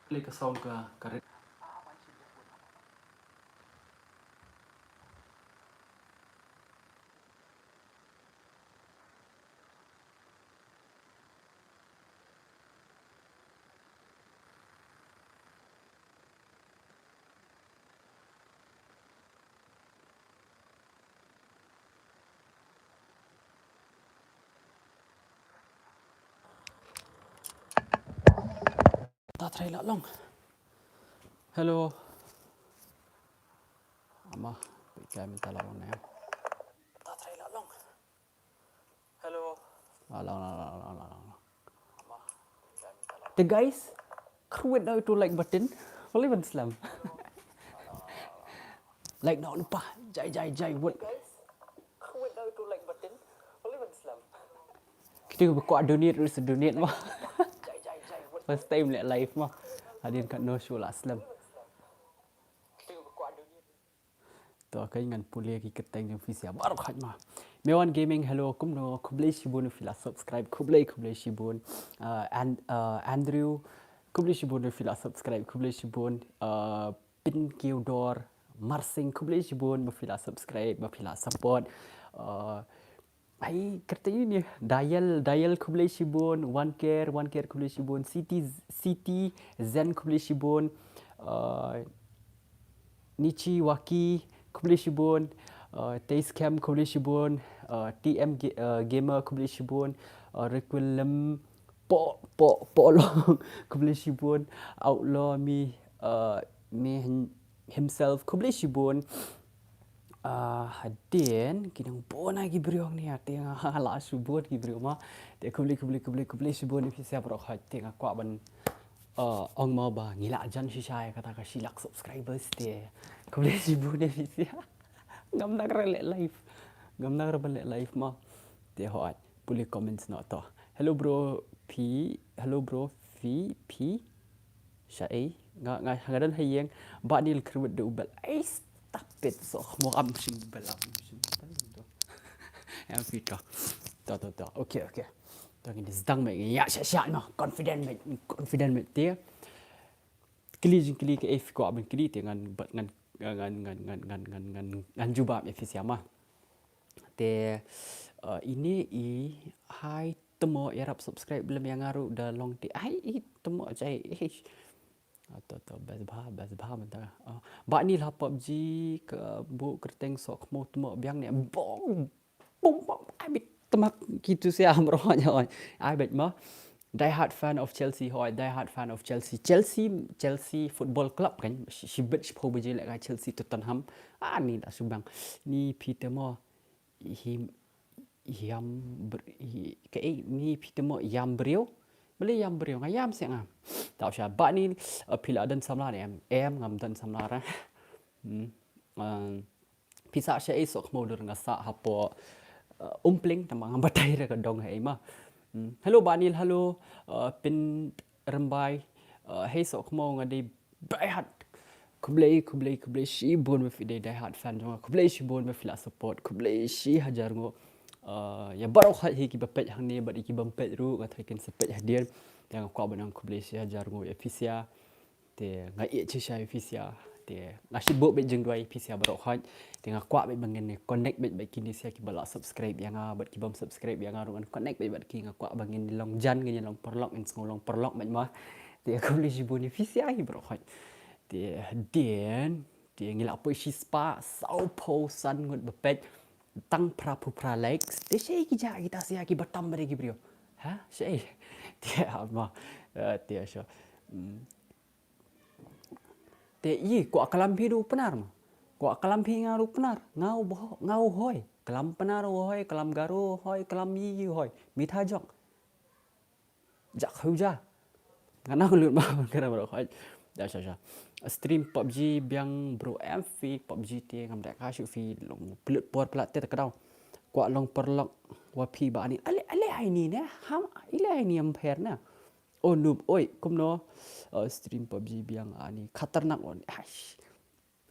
Klik ke sound ke karet. Tak try lah long. Hello. Ama, ikan minta lawan ni. Tak try lah long. Hello. Long. The guys, crew it now to like button. Boleh ban slam. Like now lupa. Jai. What? Guys, crew it now to like button. Boleh ban slam. Kita berkuat donate terus donate mah. Jai. First time lihat live mah. Hadir kat no show lah slam. To kaingan pulih ki keteng yang fisia baru khat mah. Mewan gaming hello kumno kublai shibun fila subscribe kublai shibun and Andrew kublai shibun fila subscribe kublai shibun pin kiudor marsing kublai shibun fila subscribe fila support ai kerta ini dial kublai shibun one care kublai shibun city zen kublai shibun Nichi Waki Kublishibun, Tacecam Kublishibun, TM Gamer Kublishibun, Requiem Long Kublishibun, Outlaw me himself Kublishibun. Then kinang bona gibriong ni ate nga hala subot gibriong ma te kubli if siap rock hat te nga kwa ban ong mau ba ngila jan si sai kata ka silak subscribers te kubli subot ni sia ngam nak rele live ma te hot puli comments no to hello bro p Syai nga ngadan hayeng ba nil krewet de ubal tapit so mo am sing belam sing to yang fito to okay to ini sedang mek ya sya no confident mek dia kili ke if ko am kili dengan ngan jubab efisi ama te ini hai temo yarap subscribe belum yang ngaru dah long ti ai temo cai atau bas mentah. Bak ni lah PUBG ke bu kerteng SOHKHMOW temo biang ni bom abit temak gitu sih amrohnya oi. Abit mah die hard fan of Chelsea Chelsea Football Club kan si bet si pau beje lek Chelsea Tottenham ni dah subang ni Peter mo ni Peter mo yam brio boleh yam brio ngayam sih ngam tau sya ba ni pila dan samla ni em ngam dan samla ra pisa sya SOHKHMOW dur ngasa hapo umpling tamang batai ra dong hai ma hello banil hello pin rembai hey SOHKHMOW ngadi bayat kublai shi bon me fide die hard fan jong kublai shi bon me fila support kublai shi hajar ngo ya baru hi ki bapet hang ni bad ki bampet ru ka thaiken sepet hadir yang ko banang kublai shi hajar ngo efisia te ngai chi sha efisia te nasi bo be jeng doi efisia baru hat te ngakwa be bangen ne connect be kini sia ki bala subscribe yang bad ki bam subscribe yang ngan connect be bad ki ngakwa bangen long jan ngi long perlok in ngolong perlok mat mah te kublai shi bon efisia hi baru hat te den te ngila po shi spa sau po san ngut bepet tang pra likes te sei ki ja kita sia ki batam bare ki brio ha sei te ama te sho te i ko akalam hidu penar ma ko akalam hi ngaru penar ngau hoi kalam penar hoi kalam garu hoi kalam yi hoi mitha jok jak huja ngana lut ma kara bro hoi dah sha stream PUBG biang bro MV PUBG te ngam dak ka shu fi long plut por plat te kadau kwa long perlok wa phi ba ni ale ai ni ne ham ile ai ni amper na oh noob oi kumno stream PUBG biang ani khatarnak on aish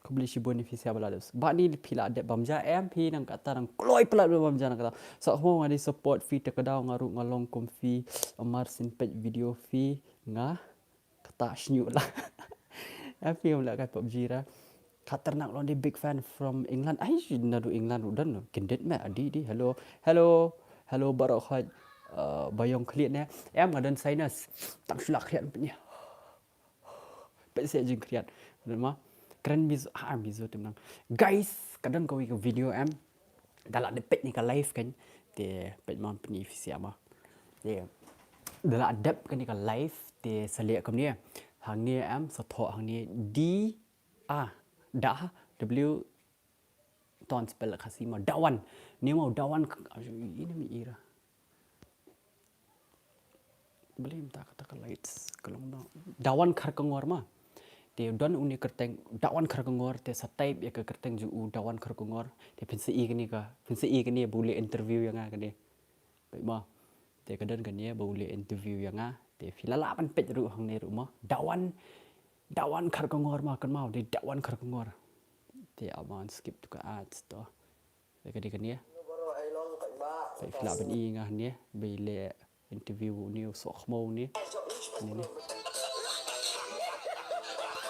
ko beli si bonifisia balados ba ni phila de bamja MP nang kata nang kloi plat bamja nang kata SOHKHMOW ngadi support fee te kadau ngaru ngalong kom fee amar sin page video fee nga tak senyum lah. Happy lah kai PUBG ra. Khatarnak lon di big fan from England. Ai nadu England udan kindet me adi di. Hello barok khaj bayong khliat ne. Em ngadan sinus. Tak sulak khiat punya. Pe se jing khiat. Ma keren bizo temnang. Guys, kadang kau ikut video em dalam depet ni ka live kan. Dia pet mam punya siapa. Dia dalam adap kan ni ka live dia seliak kem ni. Hang ni em setok hang ni D A dah W ton spell kasi mau dawan. Ni mau dawan ini mi ira. Boleh minta kata lights kalau mau dawan khar kengor mah. Dia don uni kerteng dawan khar kengor te satai ya ke kerteng ju dawan khar kengor. Dia pensi i ni boleh interview yang kan dia. Baik mah. Dia kadang kan dia boleh interview yang dia filalapan pet ru hang ni rumah. Dawan khar kengor mah kan mau dia dawan khar kengor. Dia aman skip tu ke ads tu. Dia kan dia. Baik filapan i ngah ni bila interview ni SOHKHMOW ni. Ni.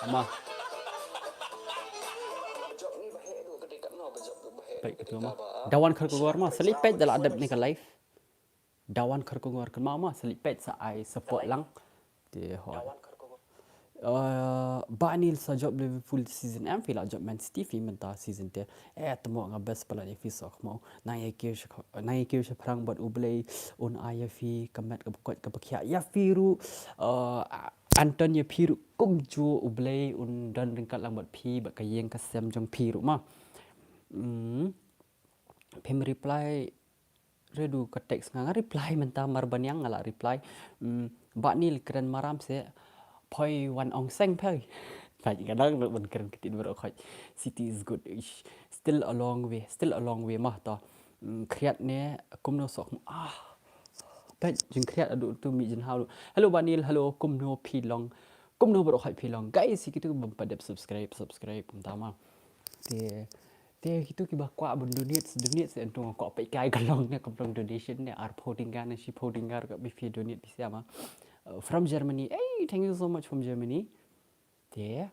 Ama. Baik itu mah. Dawan khar kengor mah selipet dalam adab ni ke live. Dawan khar kengor kan mama selipet sa ai support lang. Dia ho. Banil sa job Liverpool season am fila job Man City menta season te temo nga best pala ni SOHKHMOW na ye perang buat ublay on ayafi kamat kabukot kabakya ya firu Anton ye piru kum ju ublay un dan ringkat lang buat pi bak kayeng kasem jong piru ma pem reply redu ke teks nga reply menta marban yang ngala reply Banil keren maram se poi wan ong seng poi. Phải kadang mình keren ketin bro khoj. City is good. Still a long way mah to. Kreat ne kum no sok pet jing kreat adu tu mi jin halu. Hello Banil, hello kum no pilong. Kum no bro khoj pilong. Guys, kita mempadap subscribe pertama. Dia itu ki bakwa bun donate se entung ko pai kai kalong ne komplong donation ne ar voting kan si voting gar ka bi donate bi sama. From Germany. Hey, thank you so much from Germany. Dia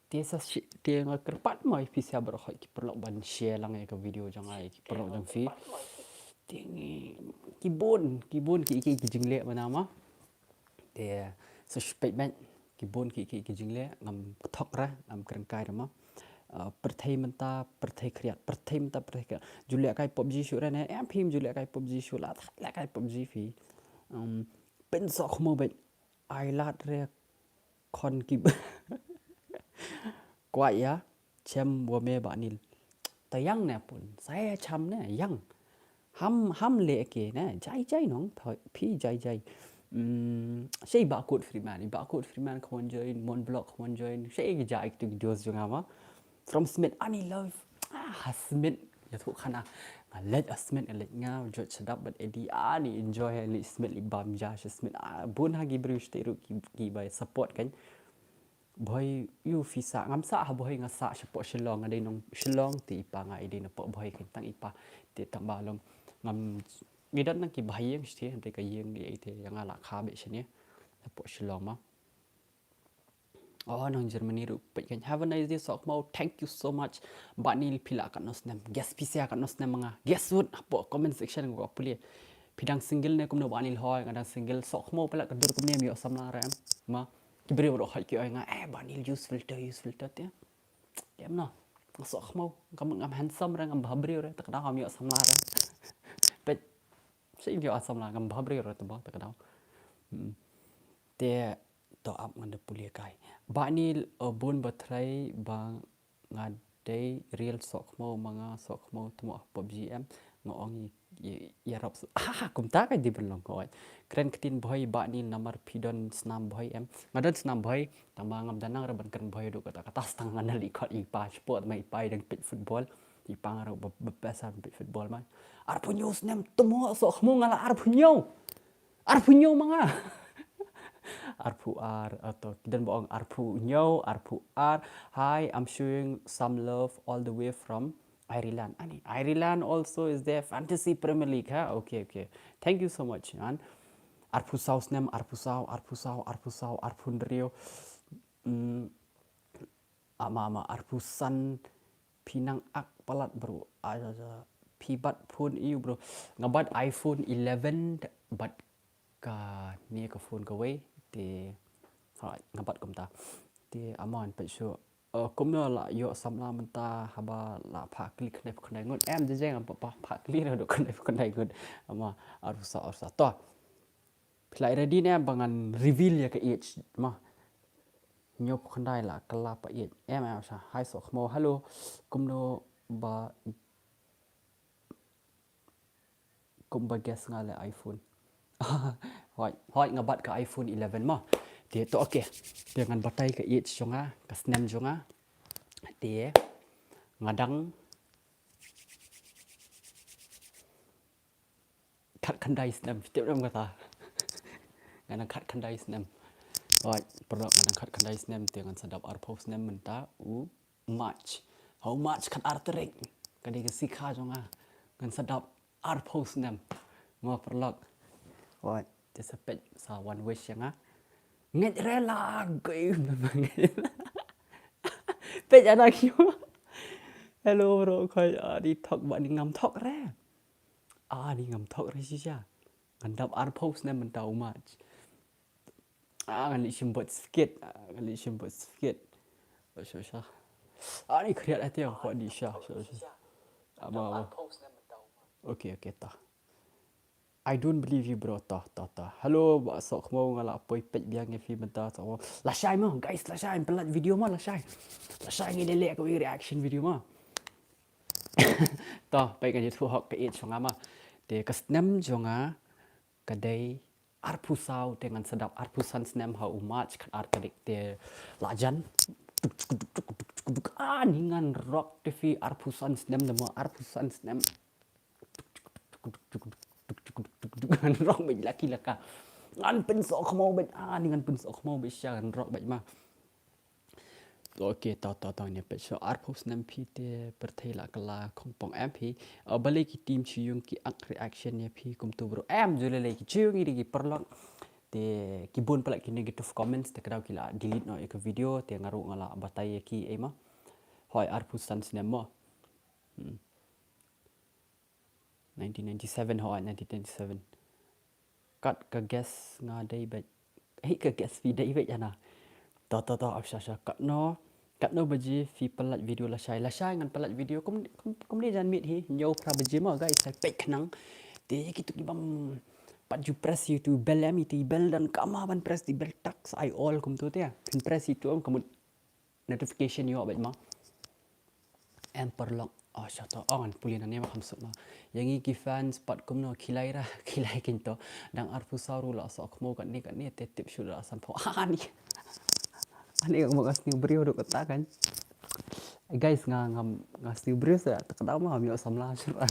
dia kerpat mai pisia berkhoi ki perlu ban share lang ke video jangai ki perlu jang fi. Dia kibun ki jingle mana ma. Dia suspect ban kibun ki jingle ngam thok ra ngam kerengkai ra ma. Perthai menta perthai kriat Julia kai PUBG show ra ne em phim Julia kai PUBG show la kai PUBG fi. Pen SOHKHMOW bet ai lat re kon ki kuat ya cem me Banil tayang ne pun saya cham ne yang ham le ke ne jai nong phi jai sei bakut freeman kon join mon block kon join sei jai tu videos jong ama from Smith ani love Smith ya thu khana let Smith let ngau jot sedap but edi ani enjoy let Smith libam ja Smith bun ha gibru steru ki by support kan boy you visa ngam sa ha boy ngasa support Shillong adai nong Shillong ti pa nga ide na po boy kan tang ipa ti tang balong ngam gidat nang ki bahayeng sti ante ka yeng di ite yang ala kha be sini support Shillong ma. Oh, nang Germany ru pet kan. Have a nice day SOHKHMOW. Thank you so much. Banil pila kat nosnem. Guess pisia kat nosnem mga. Guess what? Apa comment section ko apuli. Pidang single ne kumno Banil hoy ngada single SOHKHMOW pala kadur kumne mi samla ram. Ma kibri ro hoy ki nga Banil use filter te. Dem no. SOHKHMOW kam ngam handsome ra ngam bhabri ra tak da mi samla ra. Pet sei mi samla ngam bhabri ra to ba tak da. Te to up ngada puli kai. Banil bun batrai bang ngadai real SOHKHMOW mga SOHKHMOW tumo PUBG em ngong ya rap kum ta kai di belong ko keren ketin boy Banil namar pidon snam boy em ngadan snam boy tamba ngam danang ra ban keren boy do kata kata stang ngana likot ipa sport mai pai dang pit football ipang ra bebasan pit football man ar punyo snam tumo SOHKHMOW ngala ar punyo mga Arpu R atau dan bohong Arpu Nyo, Arpu R. Hi, I'm showing some love all the way from Ireland. Ireland also is there. Fantasy Premier League, huh? Okay. Thank you so much, man. arpusau snem arpusau arpundrio ama arpusan pinang ak palat bro aja pibat phone iu bro ngabat iPhone 11 bat ka ni ka phone ka way ti ngabat kom ta ti amon pe sure kom no la yo samla menta haba la pha klik khnai ngot em je jeng pa pha klik do khnai ngot ama arsa to plai ready ne bangan reveal ya ka age ma nhop khandai la kala pa age em sa hai SOHKHMOW hello kom no ba kom ba guess ngale iPhone hoi ngabat ka iPhone 11 ma ti to okay dengan batai ka age jonga ka snam jonga ti ngadang khat khandai snam tiap ram kata ngadang khat khandai snam hoi perlu ngadang khat khandai snam ti ngan sadap arpo snam menta u how much khat arterek kadi ka sikha jonga ngan sadap arpo snam mo perlu hoi ti sepet sa one wish jonga nget rela gay pet anak yo hello bro khoi đi thok bạn đi ngắm thok ra đi ngắm thok ra chứ cha ngắm đập art post nên mình tàu mà ngắn lịch bớt skit ngắn lịch bớt skit sao sao đi khriat aja kok di sha ama okay ta I don't believe you bro ta hello ba SOHKHMOW ngala poi pet biang nge fi menta so la shai mo guys la shai pelat video ma la shai nge lele ko reaction video ma to pai kan YouTube hok ke it songa ma de ka snam jonga ka dei arpusau dengan sedap arpusan snam ha umach kan arterik te lajan ningan rock tv arpusan snam demo arpusan snam dengan rock be laki laka ngan pen SOHKHMOW be ningan pen SOHKHMOW be sya kan rock be ma okay ta ne pe so arpus nam pi te perthai la kala khongpong am pi balai ki team chiyung ki ak reaction ne pi kum tu bro am jule le ki chiyung ri ki perlok te ki bon pala ki negative comments te kadau ki la delete no ek video te ngaru ngala batai ki e ma hoi arpus san snem mo 1997 hoi 1997 kat ka guess nga dai ba ka guess vi dai ba jana ta absha kat no baji fi pelat video la shai ngan pelat video kom ni jan mit hi nyo pra baji ma guys sai pek nang te kitu ki bam pat ju press youtube bell am ti bell dan kama ban press di bell tax I all kum tu te pin press itu am kamu notification yo ba ma em perlok shata on pulina ne ma khamsut ma yangi ki fans pat kum no khilai kin to dang arpusaru la SOHKHMOW kat ni te tip shura san pho ni ani yang magas new brio do kata kan guys ngas new brio sa takda ma mi samla shura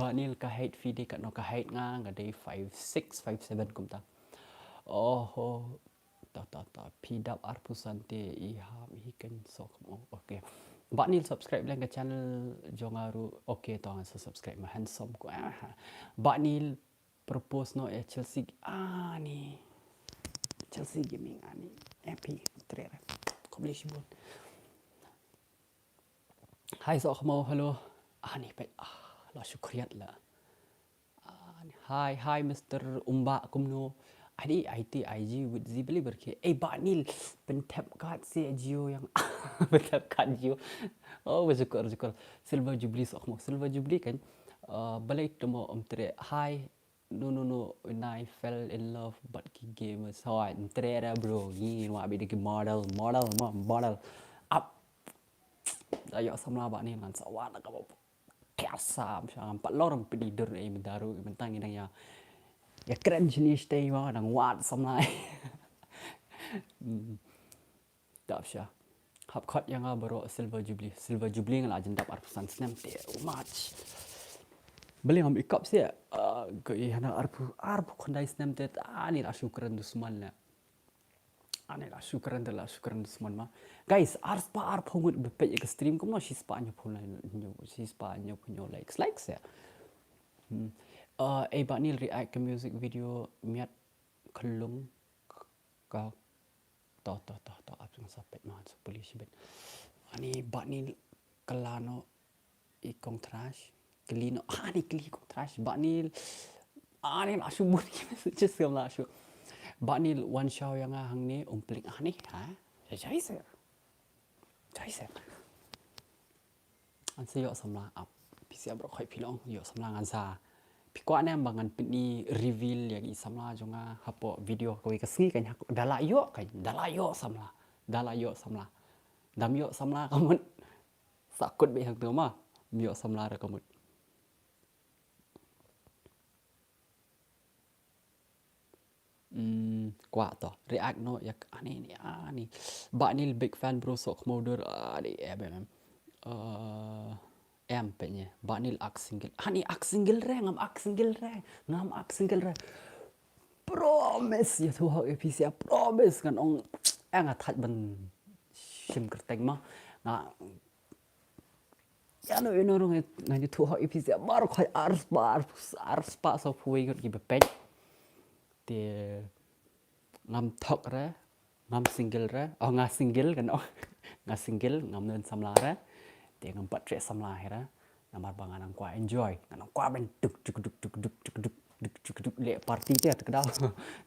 banil ka hate video kat no ka hate nga dai 56 57 kum ta ta pidap arpusan te iham hikan SOHKHMOW okay banil subscribe lang ka channel jongaru okay to ang subscribe ma handsome ko banil propose no Chelsea ni Chelsea gaming ani happy trera koblish bon hai SOHKHMOW hello ni pe la syukriyat la hai Mr. Umba kumno adi IT IG with Zibli berke banil pentap card se Gio yang pentap card Gio bersyukur silver jubilee SOHKHMOW silver jubilee kan balik temo tre hai no when I fell in love but ki gamers how I trera bro ni wa bi de model up ayo samla ba ni ngan sawa la ka biasa macam pat lorong pedidur mendaru mentang ini ya keren jenis teh mah nang wat samla tak sya hab khat yang baru silver jubilee ngal ajenda arpusan snam te much beli ngam ikap sia ke hana arpu khandai snam te ani la syukran dusman la ani la syukran dusman ma guys arpu ngut bepet ke stream ko ma si spa nyo phone nyo likes ya Bạn ni react ke music video miat kelung kau to abang sapet man sepuluh sibet. Ani bạn ni kelano ikong trash kelino ni keli ikong trash bạn ni ni lah subur just kam lah su. Bạn ni one show yang hang ni umpling ni ha. Jai se. An se yo samla up. Pisia bro khoi pilong yo samla ngan sa. Pikwa nem bangan pini reveal yang i samla jonga hapo video ko ikasi kan dala yo samla. Dam yo samla kamun sakut be hang tu ma. Yo samla ra kamun. Kwa to react no yak ani bạn ni big fan bro SOHKHMOW dur ani em pe nya bạn ni ak single ak single re promise ya tu hak episode promise kan ong ang that ban sim kerteng ma nga ya no rong ngai tu hak episode bar khoi ars pa so phui got gi bepek ti ngam thok ra ngam single ra nga single kan nga single ngam nen samla ra ti ngam pat tre samla ra namar bangan ang kwa enjoy kan kwa ben tuk le party te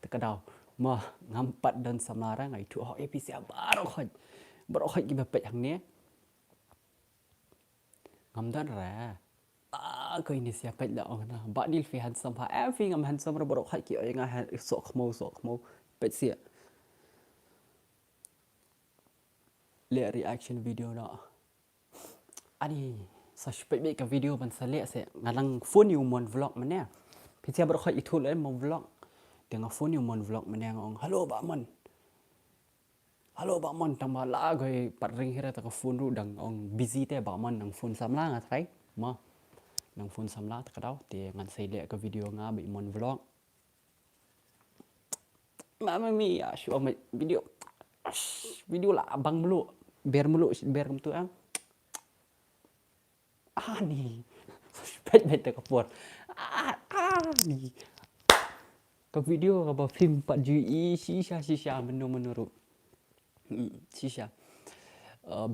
tekadau ma ngam pat dan samla ra ngai tu hak episode bar khoi gi bepek hang ne ngam dan ra ko ini siapa dah orang na bạn đi phi handsome ha em phi ngam handsome ra borok haki ai nga SOHKHMOW pet sia le reaction video na ani sa spek be ka video ban sa le se ngalang phone you mon vlog mane phi sia borok haki thul ai mon vlog tengah phone you mon vlog mane ngong hello ba mon tamba la goi pat ring hira ta ka phone ru dang ong busy te ba mon nang phone samla nga thai ma nang phone samla ta kadau ti ngan sai le ka video nga bi mon vlog mama mia show me video lah abang mulu ber kem tu ang ni bet ta kapor ni ka video ka ba film 4GE shisha menuru shisha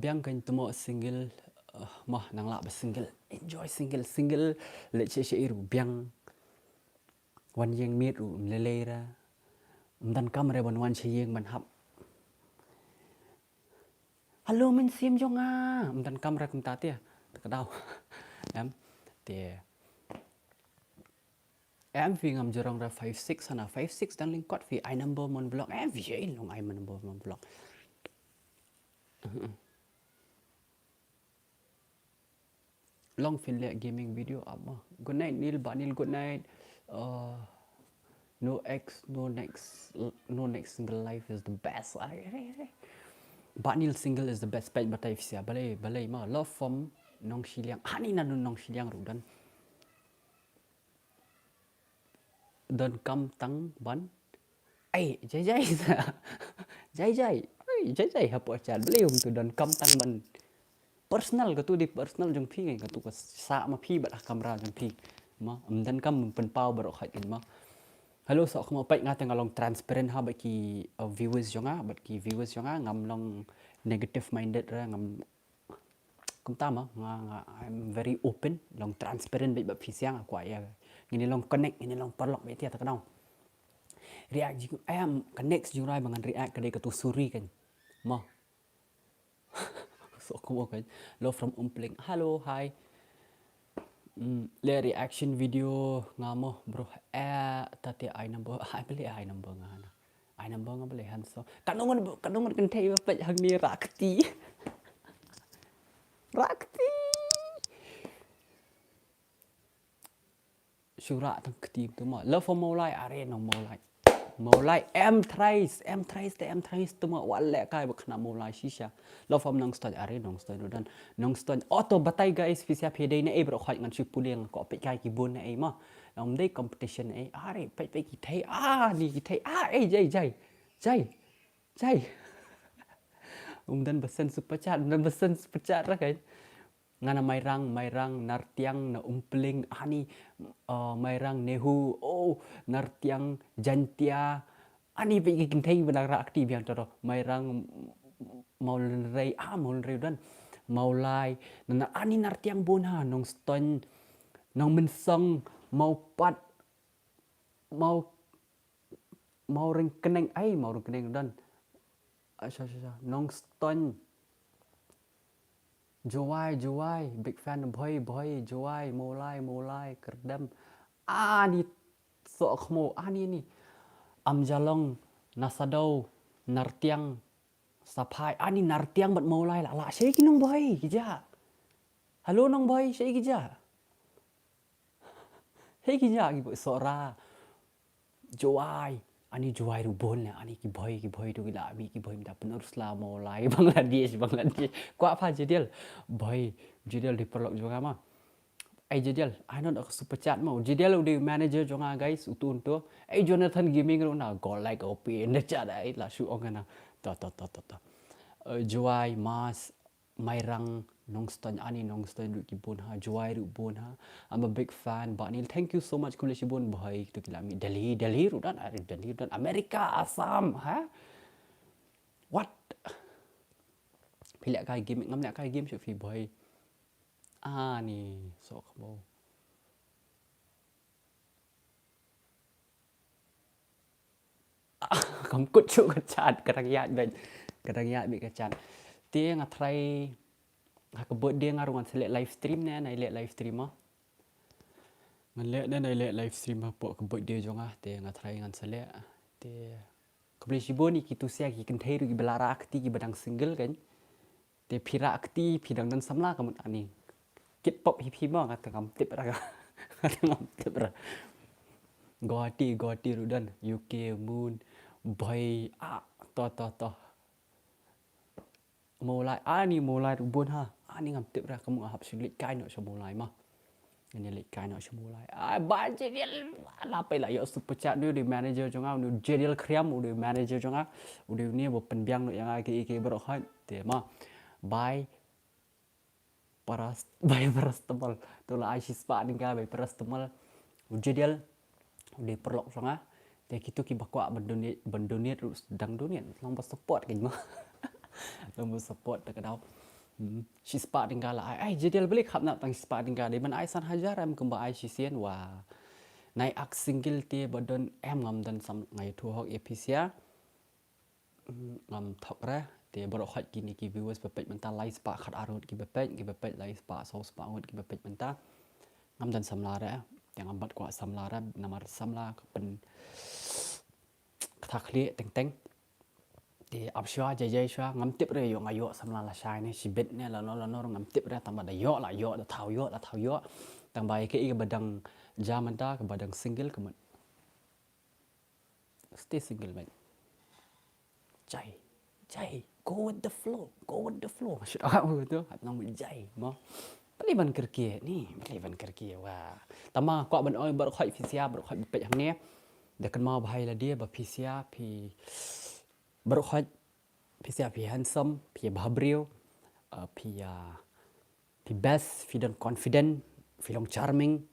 biang kan tumo single mah nang la ba single enjoy single le che iru biang wan yeng mit ru lele ra dan kamera ban wan che yeng ban hap hello min sim jonga dan kamera kum ta tia kadau em fi ngam jorong ra 56 sana 56 dan link kot fi I number mon blog em vi long I number mon blog long film le gaming video apa good night Nil Banil good night no next single life is the best Banil single is the best page batai sia balai ma love from nong siliang ni na nong siliang ru dan kam tang ban jai hapo cha belium tu dan kam tang ban personal ka tu di personal jong phi ngai ka tu ka sa ma phi ba kamera jong phi ma dan kam pen pau barok khat ma hello SOHKHMOW pai nga tang long transparent ha ba ki viewers jonga ngam long negative minded ra ngam kum ta ma nga I'm very open long transparent ba phi siang kwa ya ngini long connect ngini long parlok be tia ta kadang react ji am connect jung rai bangan react ka dei ka tu suri kan ma SOHKHMOW kan lo from umpling hello hi le reaction video ngamo bro tati I number nga beli hanso kanungan kan thai ba hang ni rakti Syura tang keti tu ma love for Maulai are no Maulai em thrice tu ma wale kai ba khna Maulai shisha love from nong stone are nong stone dan nong stone auto batai guys fisia phede ne e bro khoi ngan chi puliang ko pe kai ki bun ne e ma om dei competition e are pe ki thai ni ki thai jai dan besen super chat ra kai ngana mairang nartiang na umpling ani mairang nehu nartiang jantia ani pe ginteng benara aktif yang toro mairang maulrei maulrei dan maulai na ani nartiang bona nong ston nong mensong mau pat mau reng keneng mau reng keneng dan nong ston Joai, big fan boy, Joai, mulai, kerdam. Ni SOHKHMOW, ni. Amjalong, nasadau, nartiang, sapai. Ni nartiang bat mulai lah. Saya nong boy, kija. Halo nong boy, saya kija. Hei kija, ibu sora. Joai. Ani Joai rubon lah. Ani ki boy tu gila abi ki boy minta penerus lah mulai Bangladesh. Kau apa jadial? Boy, jadial diperlok juga mah. Jadial, nak super chat mau. Jadial udah manager juga guys untuk. Jonathan Gaming na gol like open dah chat lah shoot orang na. Joai mas mairang nongston ani nongston ru kibun ha Joai ru bun ha. I'm a big fan Banil. Thank you so much kulish bun boy tu kilami Delhi ru dan Amerika Assam ha. What? Pilih kai game ngam nak kai game chụp phi boy. Ni SOHKHMOW. Không cút chụp cái chat kadang ya bị cái chat. Dia ngatrai kebut dia ngarungan select live stream ni nai live stream ah. Ngan nai live stream apa kebut dia jonga dia ngatrai ngan select dia kebeli sibo ni kitu sia ki kenthai ru ki belara akti ki badang single kan. Dia pira akti pidang dan samla kamu ani. Kit pop hip hip ngata kam tip ra. Ngam tip ra. Goti ru dan UK moon boy to mulai ni mulai rubun ha ni ngam tip ra kamu hap sulit kai nak mulai mah ini lik kai nak mulai baje dia lapai lah yo super chat dia di manager jonga nu jedial kriam udah manager jonga udah ni bo penbiang no yang ke berok hat te mah by paras temal tu lah ai sispa dingga by paras temal jedial udah perlok jonga te kitu ki bakwa bendonate sedang donate long support kan mah Lomba support tak kau. Sispa tinggal lah. Jadi balik hab nak tang sispa tinggal. Di mana san hajar am kemba sisian wah. Nai ak single ti badon ngam dan sam ngai tu hok episia. Ngam thok ra ti barok hat kini ki viewers bepet mental live spa khat arut ki bepet live spa so spa ngot ki bepet mental. Ngam dan samla ra yang ambat kwa samla ra namar samla pen thakli teng di abshwa jay shwa ngam tip re yo ngayo samla la shai ne sibet ne la no ngam tip re tambah da yo la thau yo tang bai ke badang jaman ta ke badang single kemat stay single man jai go with the flow maksud aku tu nang jai mo peliban kerkie wah tama kwa ban oi bar khoi fisia bar khoi pe yang ne de kan mau bahai la dia ba fisia pi berkhaj pisia pi handsome pi babriu pi best pi dan confident pi long charming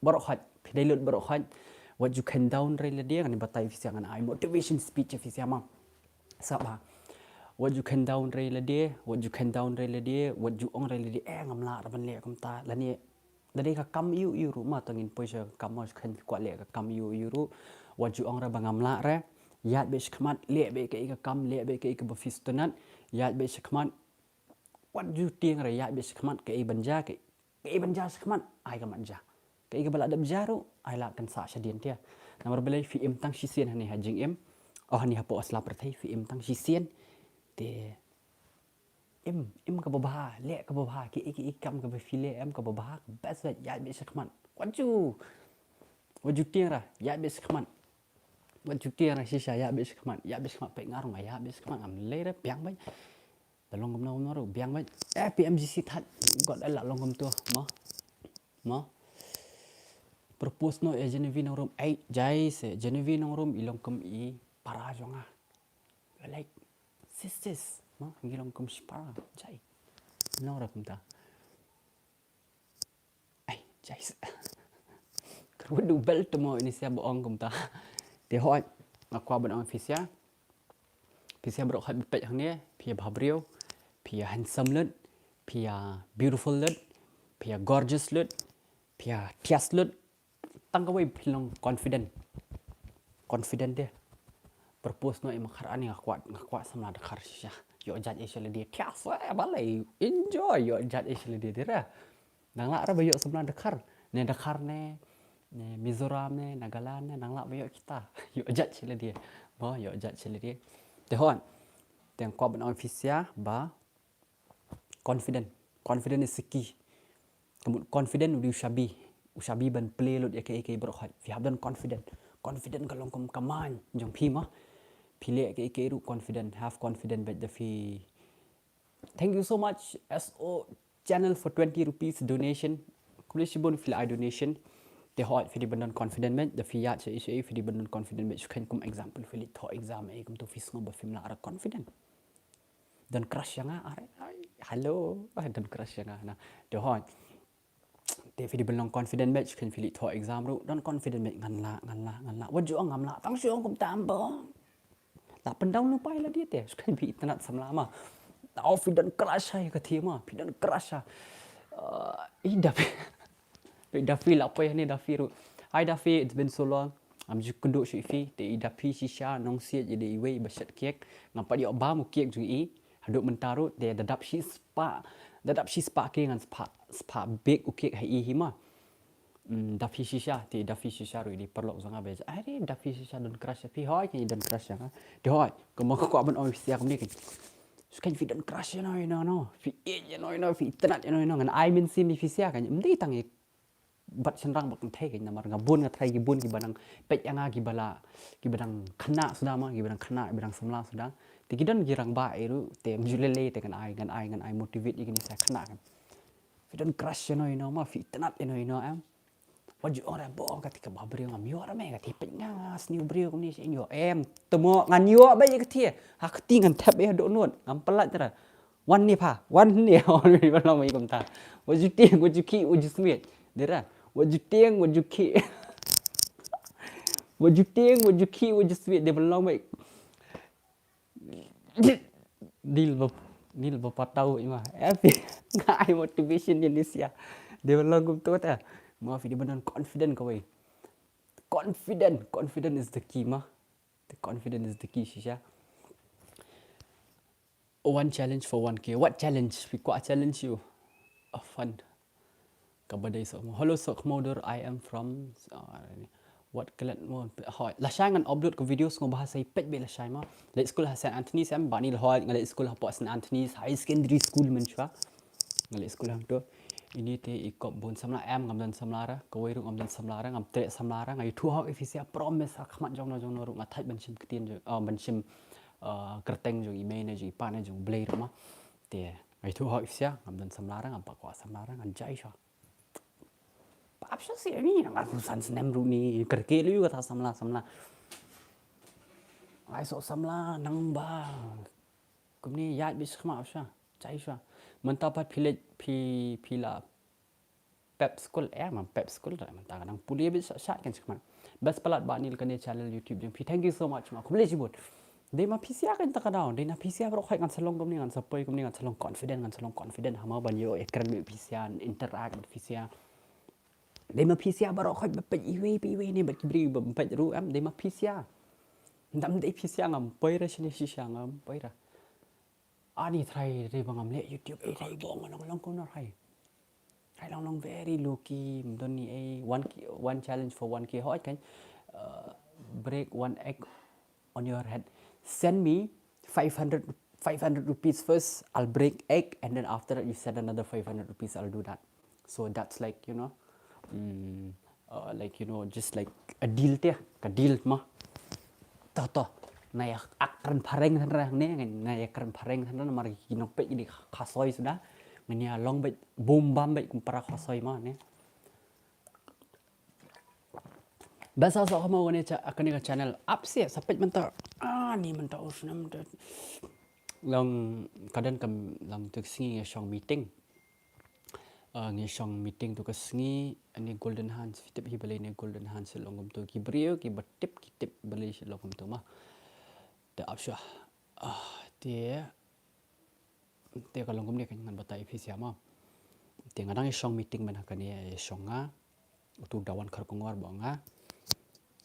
berkhaj pi dilut berkhaj what you can down re dia kan batai pisia kan ai motivation speech pisia ma saba what you can down re dia what you ong re dia ngam la ban le kam ta la ni dari ka kam yu ru ma tangin poisa kam mas kan kwa le ka kam yu ru what you ong ra bangam la re yat be shkmat le be ke kam le be ke bafistonat yat be shkmat what you ting ra yat be shkmat ke banja shkmat ai ka manja ke bala dab jaru ai la kan sa shadin dia nomor belai fi im tang shisien hani hajing im ni hapo asla prathai fi im tang shisien te im ka babah le ka babah ke kam ka bafile em ka babah bas yat be shkmat what you ting ra yat be shkmat What you tell us is ya bis kemat pe ngarung ya bis kemat am le piang bai dalong kom no ro piang bai PMGC that got la long kom tu ma propose no Genevieve nong rom jai se Genevieve nong rom ilong kom para jonga like sisters ma ngilong kom spara jai no ra kom ta Jais. Kerudu bel temo ini sia boong kum ta. Te hoi aku abon ang fisia. Fisia bro hoi bepet hang ni, pia bhabriu, pia handsome lut, pia beautiful lut, pia gorgeous lut, pia tias lut. Tang kawai pilong confident. Confident dia. Purpose no imakhar ani ngakwa samla dakhar sya. Yo jat ishle dia tias balai enjoy yo jat ishle dia dira. Nang la ra bayo samla dakhar. Ne dakhar ne Mizoram ne Nagaland ne nang la bayo kita. Yo jat ishle dia. Ba yo jat ishle dia. Te hon. Teng kwa ban ofisia ba confident. Confident is the key. Kemudian confident ushabi ban play lot aka berkhot. If you have done confident kalau kum kaman jong pi ma. Pile aka ru confident, have confident but the fee. Thank you so much SO channel for 20 rupees donation. Kulishibon fil I donation. Te hot fi di ban confident met the fee ya che fi di ban confident met kan kum example fil tho exam e kum to fis ngom ba film la ara confident. Dan crush yang are. Hello. Dan crush yang na. Te hot te fi di belong confident match kan fili tho exam ru don confident match ngan la waju ngam la tang syong kum tambong la pendang no pai la dia te kan fi tanat samla ma au fi don crush hai ka thi ma fi don crush ida fi la pai ni da fi ru hi da fi it's been so long am ju kunduk shi fi te ida fi shisha nong siet jadi iwe bashat kek ngapa dia ba mu kek ju i haduk mentaru te dadap shi spa ke ngan spa big ukek hai hima dafi shisha ti dafi shisha ru di perlok sanga be ai dafi shisha don crush fi hoi ke don crush ya di hoi ko mo ko ban oi sia kom ni ke sukan fi don crush no fi e no fi tanat no ngan ai min sim fi sia kan mdi tang bat senrang bak thai ke namar ngabun nga thai gi bun gi banang pet anga gi bala gi badang khana sudah ma gi badang khana badang samla sudah ti gidan girang ba eru te mjulele te kan ai motivate igini sa khana kan fi don crush no ma fi tanat no am waju ora bo ketika babrio ngam yo rame ka tipet ngas ni brio kom ni yo em temo ngan yo ba ye ketie ha keti ngan tap e do non ngam pelat tera wan ni on ni ba long mai kom ta waju tieng waju ki waju smet dera waju tieng waju ki waju smet de belong mai nil ba patau ima happy ngai motivation Indonesia de belong kom tu ta ma fi di banan confident kawai confident is the key ma the confident is the key shisha one challenge for 1k what challenge we quite challenge you a fun kabadai so hello SOHKHMOW I am from what kelat mo hoi la shai ngan upload ko videos ngo bahasa pet be la shai ma le school St Anthony's am banil hoi ngale school ha St Anthony's high secondary school men chwa ngale school ham to ini te ikop bun samla am ngam dan samlara ko wei ru ngam dan samlara ngam tre samlara ngai thu hok efisia promise khmat jong no ru ngathai ban sim ktin jo ban sim kerteng jo email ne jo pa ne jo blade ma te ngai thu hok efisia ngam dan samlara ngam pa kwa samlara ngan jai sha pap sha si ni ngam san snem ru ni kerke lu ka samla ai so samla nang ba kum ni yat bis khma sha jai sha mentapat pila pep school pep school dah mentang nang pulia bisa shat kan cuma bas pelat banil kan channel YouTube jeng thank you so much ma kumle jibut de ma pisia kan tak kadau de na pisia bro khai kan salong kom ni kan sapoi kom ni kan salong confident hama ban yo ekran mi pisia interact mit pisia de ma pisia bro khai be iwe ni bat kibri bat ru am de ma pisia ndam de pisia ngam poi ra sini shisha ngam poi ra ani try re bangam le YouTube e thai bong long ko na thai long very low key mdon ni one challenge for 1k hot kan break one egg on your head send me 500 rupees first I'll break egg and then after that you send another 500 rupees I'll do that so that's like just like a deal dia ka deal mah to nai akran pareng than rang ne nai akran pareng than mar kinok pe di khasoi sudah ngania long bet boom bam bet kumpara khasoi ma ne basa SOHKHMOW ne akan ni channel up sia sampai mentar ni mentar usnam long kadang kam lang tu singi shong meeting ngisong meeting tu kesengi ani golden hands fitip hi balai ni golden hands selongum tu ki brio ki betip ki tip balai selongum tu mah te apsha te kalau ngum ni kan ngan batai fisia mah te ngadang ngisong meeting mana kan ni songa tu dawan khar kongor bonga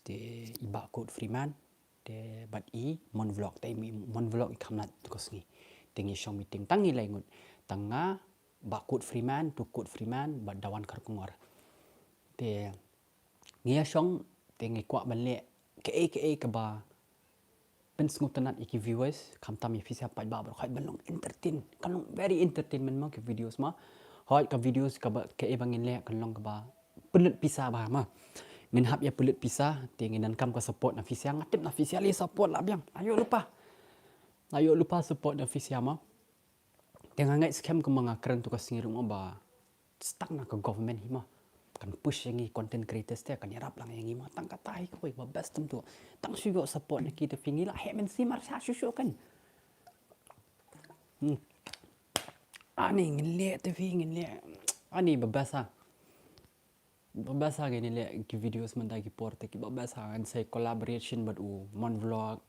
te iba code freeman te bat I mon vlog te mi mon vlog kamnat tu kesengi te ngisong meeting tangi laingut tanga bakut freeman tu kut freeman bat dawan kar kongor te ngia song te ngi kwa bale ke ba pensngutanat iki viewers kam tam fi sia pat ba khait balong entertain kalong very entertainment ma ke videos ma hoi ka videos ka ba ke bangin le kalong ka ba pelet pisah ba ma ngin hap ya pelet pisah te nginan kam ka support na fi sia ngatip na fi sia le support lah biang ayo lupa support na fi sia ma Tengah ngai scam ke mga keren tu kasing rumah ba stuck na ke government hima kan push yang content creators te kan yarap lang yang hima tang katai ko ba best tu tang suyo support na kita fingi lah hemen si mar sa susu kan ani ngile te fi ngile ani babasa gini le ki videos man dagi porte ki babasa kan say collaboration but mon vlog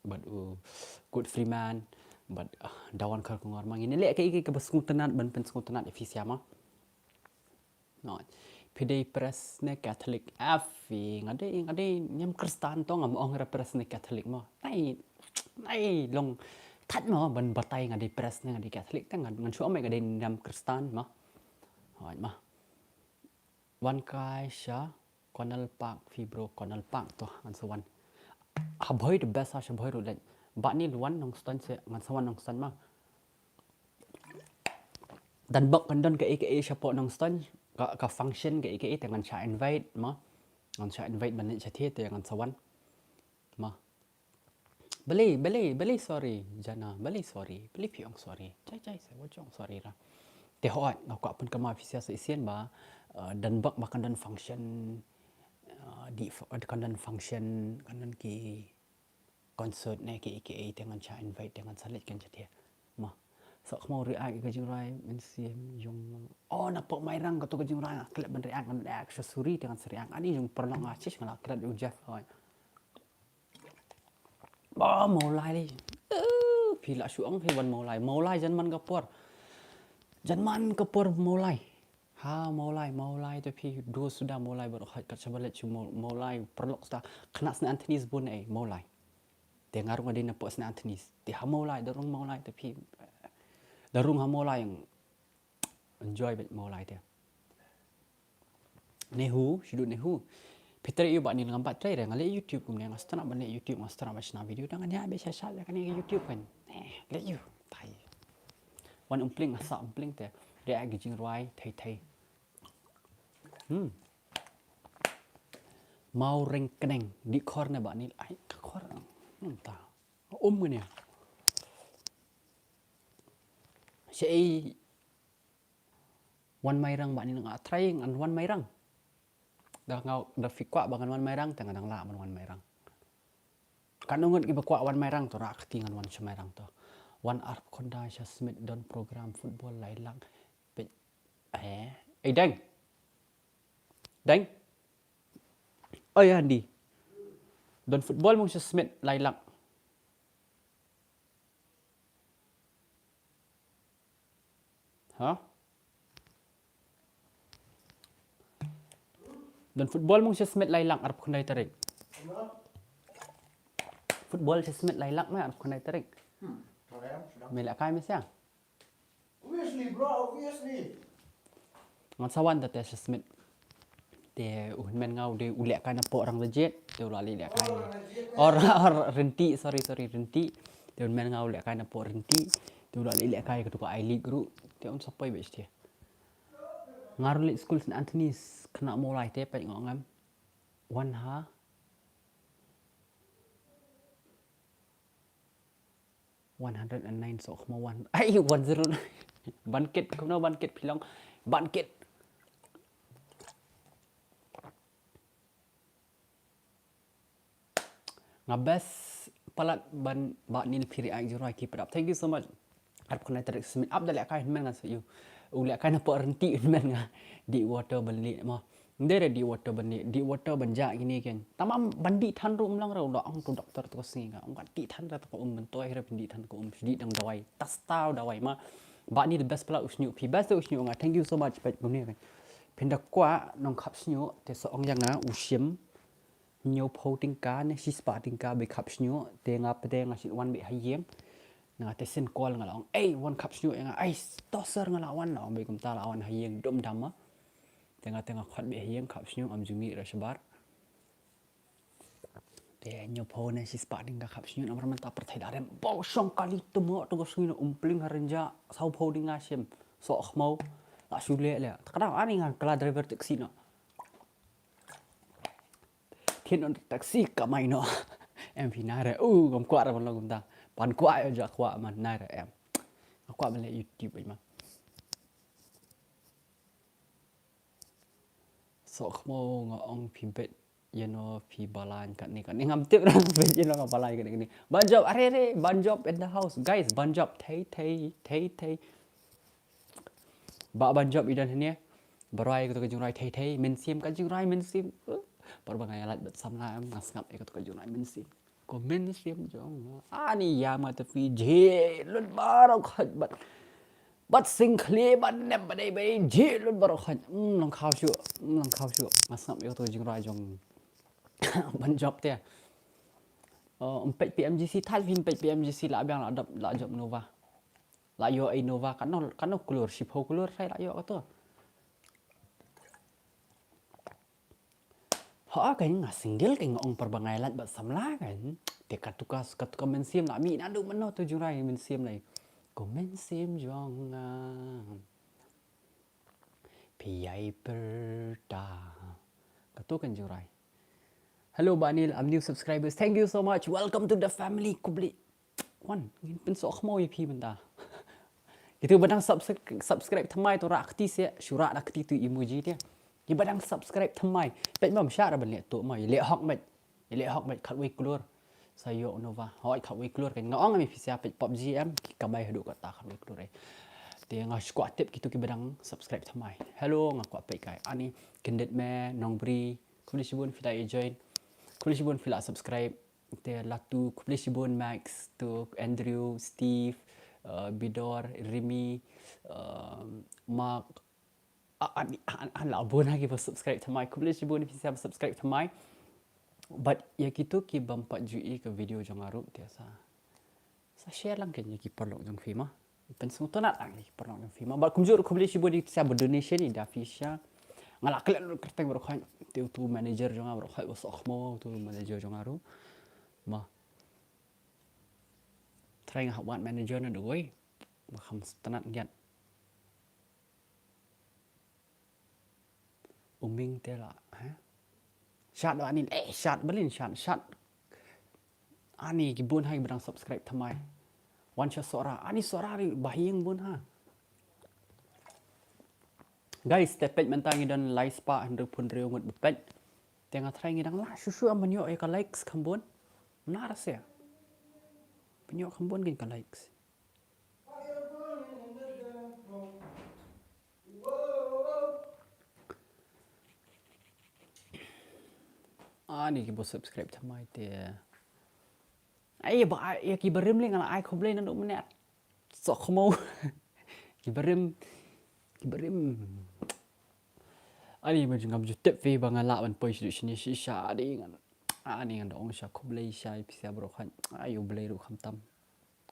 but good freeman but dawan khar kongor mang ini le ke baskutanat ban penskutanat efisiama no pidei press ne catholic afi ngade nyam kristan to ngam ong press ne catholic mo nai long that mo ban batai ngade press ne ngade catholic kan ngan chu mai ngade nyam kristan mo hoi ma wan kai sha konal park fibro konal park to an so wan haboi the best ha haboi ro Bak ni luan nong stan se ngan sawan nong stan ma dan bak kandan ke support nong stan ka function ke dengan cha invite ma ngan cha invite ban cha the te ngan sawan ma beli sorry jana beli sorry beli piong sorry cai se wajong sorry ra te hot ngak pun kama ofisia se isian ba dan bak kandan function di kandan function kandan ki concert ne ke dengan cha invite dengan salit kan jadi mah SOHKHMOW react ke jingrai mensim yung nak pok mairang ka to ke jingrai klep ben react kan aksesori dengan seriang ani yung perlong acis ngala krat ujaf hoi ba mulai li pila suang he wan mulai janman kapur mulai mulai tu pi do sudah mulai baru kat sabalet mulai perlok sta kena sna anthony's bun mulai Dia ngarung ada nampak senang tenis. Dia hamulai, darung mulai tapi darung hamulai yang enjoy bet mulai dia. Nehu, sudut nehu. Peter iu bak ni dengan 4 try dah ngale YouTube kemudian ngas nak balik YouTube ngas nak macam video dengan ya biasa sat kan ni YouTube kan. Let you. Tai. Wan umpling asak umpling teh. Dia agi jing ruai thai. Mau ring keneng di corner bak ni ai kor. Entah. Ke ni. Sei wan mairang bak ni ngak try ngan wan mairang. Dah ngau dah fikwa bangan wan mairang tengah dang la wan mairang. Kan ngut ki bakwa wan mairang to rak tingan wan mairang to. Wan arp konda sha smith don program football lai lang. Deng. Oh ya Andi. Don football mong sha smith lai lang. Dan football mong sesmet lailak arep kundai tarik. Football sesmet lailak mah arep kundai tarik. Melak kai mesya. Obviously bro, obviously. Ngan sawan tete sesmet. Te men ngau de ulek kan apa orang legit, te ulali lek kai. Or renti, sorry renti. Te men ngau lek kan apa renti, te ulali lek kai ketua I League group. Te on sapai bes dia. Ngaruh lek school St. Anthony's kena mulai te pai ngam. Wan ha 109 SOHKHMOW 1. Ai 109. Banket kuno banket pilong. Banket. Ngabes palat ban bak nil piri ai jurai keep it up. Thank you so much. Arep kena tarik semit up dalek kai men ngan you. Ulak kan apa renti men ngah di water beli mah. Ndere di water beli, di water banjak gini kan. Tamam bandi tan ru mlang ra dak ang tu doktor tu sing ngah. Ong di tan ra tu um mentoi ra bandi tan ko di dang dawai. Tas tau dawai mah. Ba ni the best pula usnyu pi best usnyu ngah. Thank you so much pet guni kan. Pindak kwa nong khap snyu te so ong yang ngah usim. Nhiều phô tình cá này xí spa tình cá bị khắp snú tiền ngáp tiền ngà xí one bị hay giếng ngà te sen call ngà lòng ấy one khắp snú ngà ấy tosser ngà lawan nó bị chúng ta lawan hay giếng đom đam á tiền ngà khoát bị hay giếng khắp snú am jungi ra sebar te nhiều phô này xí spa tình cá khắp snú nó mình ta perthai darem bau song kali tu mo tu ko snú umpling harenja sau phô tình ngà xem SOHKHMOW la sule le kadang ani ngà kala driver taxi nó thiên on taxi cả mày nó em thì nai rồi gom quạ rồi mà gom ta bàn quạ ở giờ quạ mà nai rồi em quạ mình lại YouTube vậy mà SOHKHMOW ngọ ông phim bệt nó phim balan kan ni ngam tiếp ra bệt nó ngam balai kan ni banjob are banjob in the house guys banjob thay ba banjob idan ni barai ko jungrai thay men sim kan jungrai men sim berbagai alat bersama ngasngap ikut kejunai mensim komen sim jong ani ya ma tapi je lun barok khat bat sing khle ban nem badai bai je lun barok khat long khao chu ngasngap ikut kejunai jong ban job te pet PMGC thal hin pet PMGC la bang la job nova la yo ai nova kan no kulur shipho kulur sai la yo to họ cái ngà single cái ngong perbangai lat bat samla kan te katuka mensim la mi na du mano tu jurai mensim này ko mensim jong pi perda katukan jurai hello banil I'm new subscribers thank you so much welcome to the family kubli one ngin pen SOHKHMOW pi benda itu badang subscribe thamai to ra akti se shura akti tu emoji dia Di badang subscribe thamai pet mam sha ra ban le to mai le hok met khat wei klur sayo nova hoi khat wei klur kan ngong mi fisia pet PUBG em ka bai hadu ka ta khat wei klur ai te nga squat tip kitu ki badang subscribe thamai hello nga kwa pe kai ani kendet me nongbri kubli sibun fila join kubli sibun fila subscribe te latu kubli sibun max to Andrew Steve Bidor Rimi Mark anh lão buồn hay kịp subscribe tham mai cũng lên buồn thì xem subscribe tham mai but ya gitu ki bampat jui ke video jong aru tiasa sa share lang kan ki perlu jong film ah pen semua tu nak ki perlu jong film but kumjur ku boleh buat di saya donation ni da fisha ngalak kelen kerteng berkhan tu manager jong aru khai SOHKHMOW tu manager jong aru ma try ngah buat manager na doi ma kham tanat ngiat Uming tela, shot ani shot belin shot ani gibun hai berang subscribe thamai one shot sora ani sora ri bahing bun ha guys tepet mentangi dan live spa hendak pun reu ngut bepet tengah try ngidang la susu amanyo e ka likes khambon nar se penyo khambon gin ka likes ani ki bo subscribe thamai te ai ba ya ki berim ling ala ai khoble nan dum net SOHKHMOW ki berim ani ma jungam ju tep ve bang ala ban poi shi ni shi sha di ngan ani ngan dong sha khoble sha pisa bro khan ayu blai ru kham tam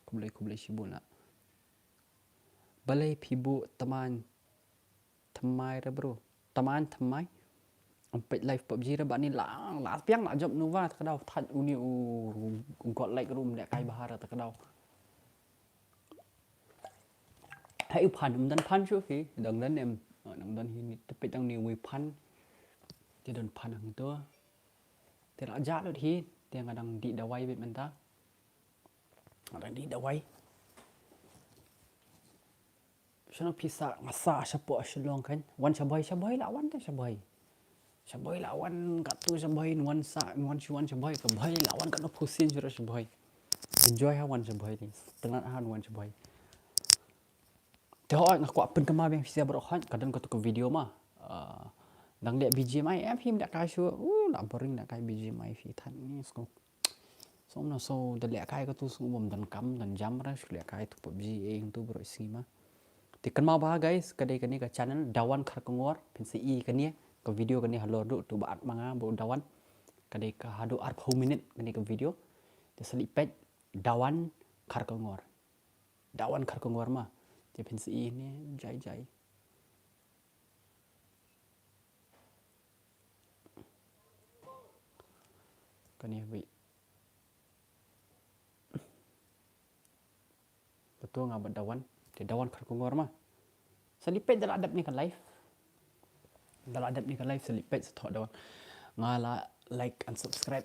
khoble shi bula balai phibu taman thamai ra bro taman thamai Pet live PUBG ra bạn ni la piang la job nova ta kadau that uni got like room le kai bahar ta kadau hai phan dan phan chu fi dang dan em dang dan hi te pet dang ni wi phan te dan phan ang to te la ja lo thi te ngadang di dawai bet man ta ngadang di dawai shano pisa ngasa sapo shlong kan wan sabai la wan ta sabai lawan kat tu sabai wan sabai ke bai lawan kat no pusin jura sabai enjoy ha wan sabai ni tengah han wan sabai Tengok aku apa kemar yang bisa berohan kadang kau tukar video mah. Dang lihat BGMI em phim đã cai chưa. Nak boring nak cai BGMI phi than ni so. So na so dah lihat cai kau tu semua dan kam dan jam ras lihat cai tu PUBG tu bro sini mah. Thì cần mau bah guys, cái này cái channel dawan khar kongor, PNCI cái này, cái video cái này halo do tu baat manga bo dawan. Cái này cái hado 40 minit cái này cái video. Thì selipet dawan khar kongor. Dawan khar kongor mah. Thì PNCI ni jai jai. Cái này vậy. Betul ngah dawan. Thì dawan khar kongor mah. Selipet dalam adab ni kan live. Dalam adab ni kan live selipet setok dawan. Ngala like and subscribe.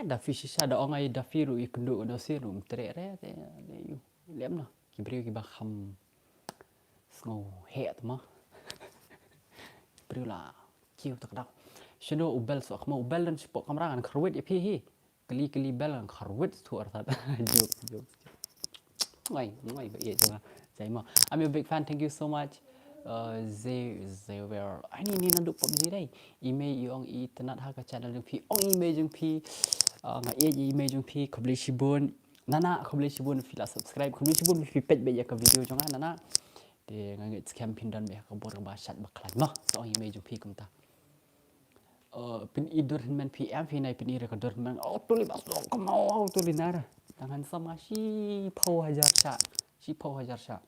Da fi shisha da ongai da fi ru ikundu da sirum tre re te yu. Lem na. Kibriu ki ba kham. Sngo het ma. Kibriu la kiu tak dak. Shino ubel SOHKHMOW ubel dan spok kamera kan kharwet ya pi hi. Keli bel kan kharwet tu artat. Juk. Ngai ba ye janga. Jai ma. I'm a big fan. Thank you so much. They were ani ni nanduk PUBG dai email yong i tenat ha ka channel jung phi ong email jung phi nga ye email jung phi khobli shibun nana khobli shibun phi la subscribe khobli shibun phi pet be ya ka video jong nana de nga nge scam pin dan be ka bor ba shat ba khlan ma so ong email jung phi kum ta pin idur men phi am phi nai pin ira ka dur men tuli ba SOHKHMOW tuli nara tangan sama si pau hajar sha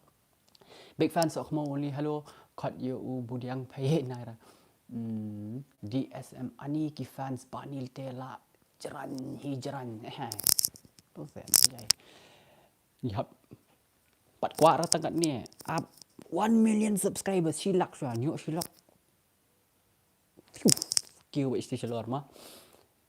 big fan SOHKHMOW only hello kat you budiang pay naira DSM ani ki fans banil tela jaran hijran tu sen jai yap pat kwa ra tangat ni up 1 million subscribers silak sha nyo silak kêu vậy station ma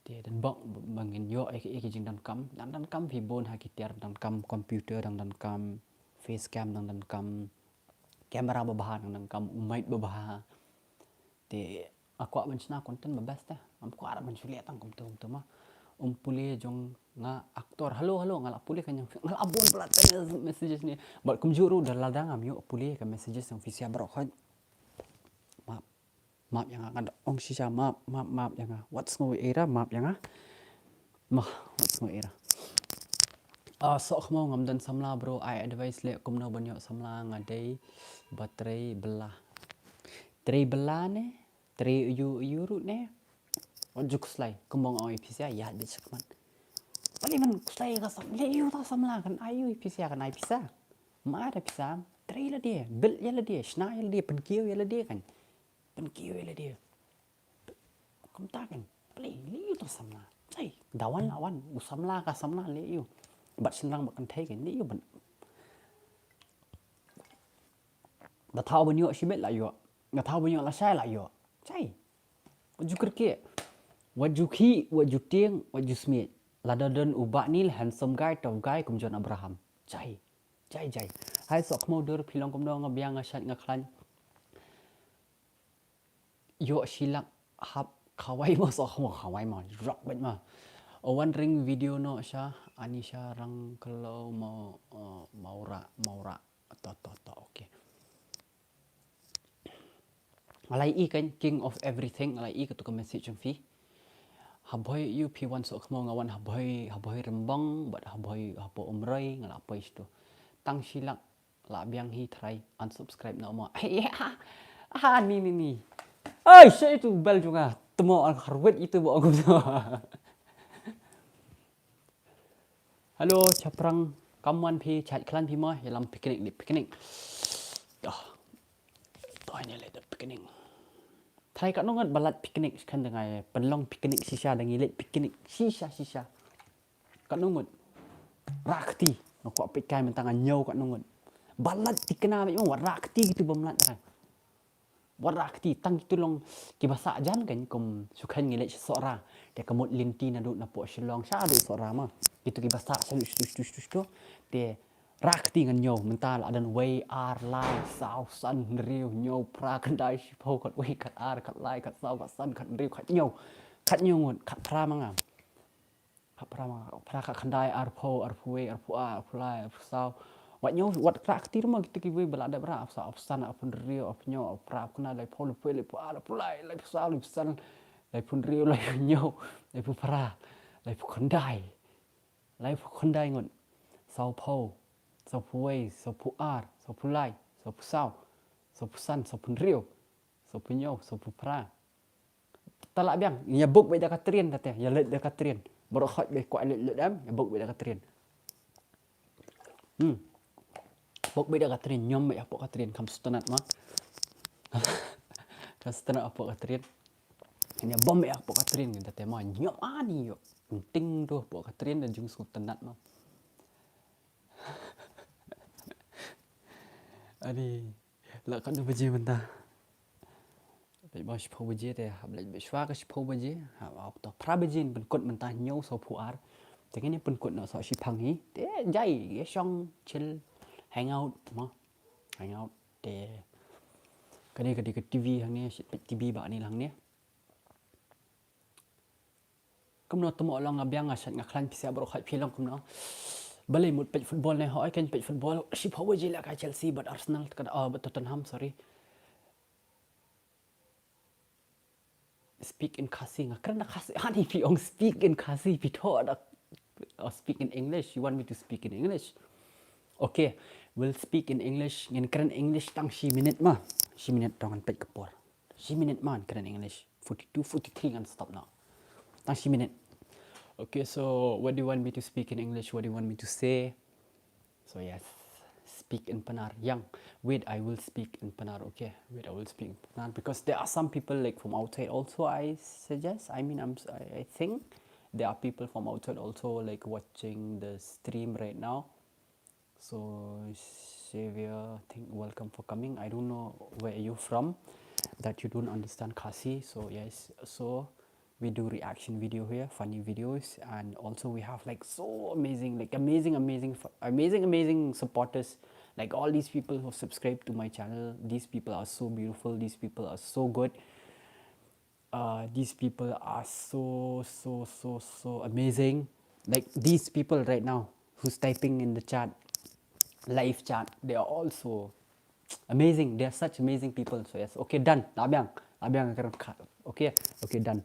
thì dan bong bangin yo ai jing dan kam phi bon ha ki ter dan kam computer dan kam face cam dan kam kamera babahan dan kam mic babaha te aku mencina konten bebas teh aku arab menculiat tang kum tu mah pulih jong nga aktor halo ngala pulih kan yang ngala abon pelat messages ni buat kum juru dah ladang am yo pulih kan messages yang visia berokhan maaf yang ada ong sisa maaf yang what's no era maaf yang what's no era SOHKHMOW ngam dan samla bro I advise le kum no banyak samla ngadai baterai belah ne tray yu ne ojuk slai kumbang oi pisia ya de chakman pali man slai ka sam le yu ta samla kan ayu pisia kan ai pisa ma ada pisa tray la dia bil ya la dia shna ya la dia penkiu ya la dia kan penkiu ya la dia kum ta kan pali le yu ta samla ai dawan lawan usamla ka samla le yu bat senang makan thai kan le yu ban da thao banyo shibet la yu nga thao banyo la sai la yu chai waju kerke waju khi waju tieng waju smith ladadan ubak nil handsome guy top guy kum John Abraham jai hai SOHKHMOW dur pilong kum do ngabiang ngasat ngaklan yo silak hap khawai ma SOHKHMOW khawai ma rock bet ma one ring video no sha anisha rang kalau maura to okay alai i kan king of everything alai i ketuk message jong fi haboy you p1 SOHKHMOW ngawan haboy rembang bat haboy hapo umrai ngala apa isto tang silak la biang hi try unsubscribe na mo ni ai saya itu bel juga temo al harwet itu bo aku halo chaprang kamwan pi chat klan pi mo yalam picnic toh ini le picnic Thai kat nongat balat piknik kan dengan penlong piknik sisa dengan ilet piknik sisa kat nongat rakti nak kuat pikai mentangan nyau kat nongat balat dikena memang rakti gitu bermelat kan rakti tang itu long kibasa jan kan kum sukan ngilet sora dia kemut linti naduk napok shilong sha adu sora mah itu kibasa salu tu dia rakti ngan nhau mental adan way ar lai sao san riu nhau pra kan dai po kat way kat ar kat lai kat sao kat san kat riu kat nhau ngon kat pra mangam kat pra kat kandai ar po way ar pu ar pu lai ar pu sao Wat nyo wat krak ti rumah kita kiwe belada bra sa opsan apun rio apnyo pra kuna lai pol pele pa pulai lai sa lu san lai pun rio lai nyo lai pu pra lai pu kondai lai pu kondai ngon sau po sau pu wei sau pu ar sau pu lai sau pu sau pu san sau pun rio sau pu nyo sau pu pra talak biang ya buk be da katrien tate ya let da katrien bro khot be kwa let dam ya buk be da katrien buk be da katrien nyom be apok katrien kam stonat ma kam stonat apok katrien ini bom be apok katrien kan tate ma nyom ani yo penting tu apok katrien dan jung stonat ma adi la kan du beje mentah Bây giờ shpo bje te hablaj be shwa ka shpo bje ha au to pra bje ben kot men ta nyau so pu ar te ngene pen kot no so shi phang hi te jai ye shong chill hang out ma hang out te cái TV hang ne shit TV ba ni lang ne kum no tomo long abyang a shat nga khlan pisia bro khai philong kum no balai mut pej football ne hoi kan pej football shpo bje la ka Chelsea but Arsenal but Tottenham sorry speak in Kasi nga kerana Kasi hani pi ong speak in Kasi pi tho ada or speak in English you want me to speak in English okay we'll speak in English ngen kerana English tang shi minute tong an pet kapor shi minute man kerana English 42 43 and stop now tang shi minute okay so what do you want me to speak in English what do you want me to say so yes speak in Penar. Yang, wait, I will speak in Penar. Okay, wait, I will speak in Penar because there are some people like from outside also. I suggest. I mean, I think there are people from outside also like watching the stream right now. So, Xavier, welcome for coming. I don't know where you from, that you don't understand Kasi. So yes, so we do reaction video here, funny videos, and also we have like so amazing, like amazing supporters. Like all these people who subscribe to my channel, these people are so beautiful, these people are so good, these people are so amazing. Like these people right now who's typing in the chat, live chat, they are also amazing. They are such amazing people. So yes, okay, done. Abyang akan cut. Okay, done.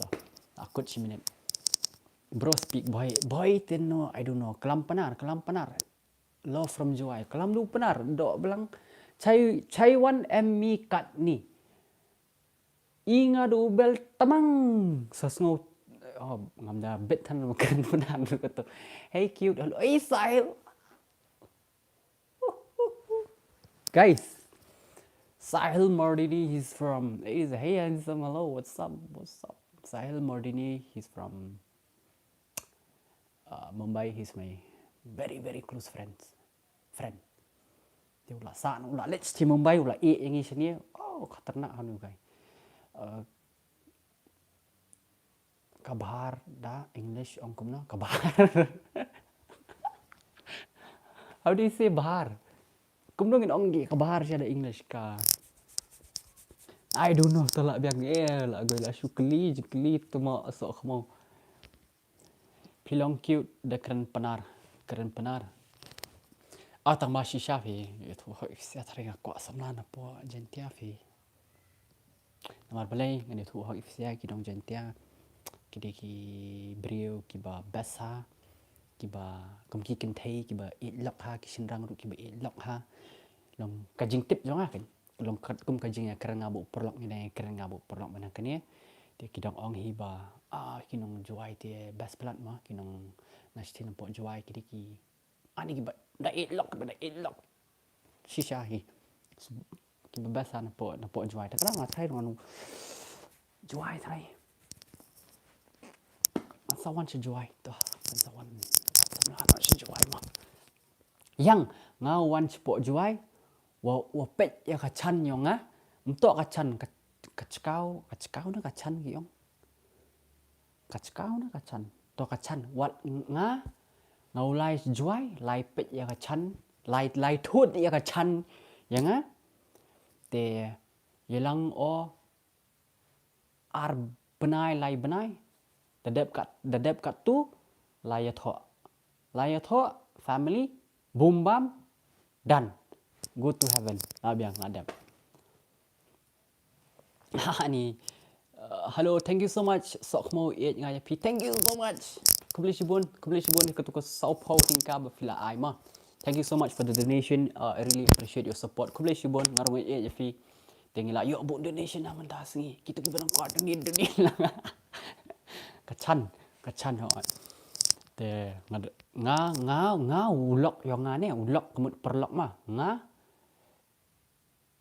So, aku minute. Bro speak boy tenno, I don't know. Kelam penar. Love from Joy. Kelam lu penar. Dok belang cai wan mi kat ni. Inga do bel tamang. Sasngo ngamda bet tan makan penar tu kata. Hey cute. Hello. Hey Sahil. Guys, Sahil Mardini, hey handsome, hello, what's up? Sahil Mardini, he's from Mumbai. He's my very close friend. Dia ulah sa ulah let's di Mumbai ulah yang sini. Oh, khatarnak anu guys. Kabar da English ongkum na kabar. How do you say bahar? Kumdongin onggi kabar siya da English ka. I don't know talak biang lah gue lah syukli tuma SOHKHMOW. Pilong cute da keren penar. Tang masih syafi itu sia taringa kwa samlana po jentia fi. Namar balai ngani tu hak sia kidong jentia. Ki brio ki ba basa ki ba kumki kentai ki ba ilok ha ki sinrang ru ki ba ilok ha. Long kajing tip jong kan long kum kajing ya keren ngabuk perlok ni keren ngabuk perlok mana kan ya dia kidang ong hiba kinong juai tie bas pelat mah kinong nastin pok juai ki ani ki ba da ilok shisha hi ki ba bas na pok juai ta kadang thai ron juai thai sawan che juai to sawan samna che juai mah yang ngawan che pok juai wa pet ya kachan yong á mtok kachan kachkau na kachan yong kachkau na kachan to kachan wat nga ngau lai juai lai pet ya kachan lai thut ya kachan yang á te yelang o ar benai lai benai dadep kat tu lai ya tho family bum bam Done. Go to heaven. Biang ngadam. Ni. Hello, thank you so much. SOHKHMOW 8 ngay pi. Thank you so much. Kubli shibun ketuka SOHKHMOW tingka bafila ai ma. Thank you so much for the donation. I really appreciate your support. Kubli shibun ngarung 8 pi. Tengila yo bu donation na mentah sengi. Kita giban kau dengin lah. Kachan ho. Te nga ulok yo nga ne ulok kemut perlok mah. Nga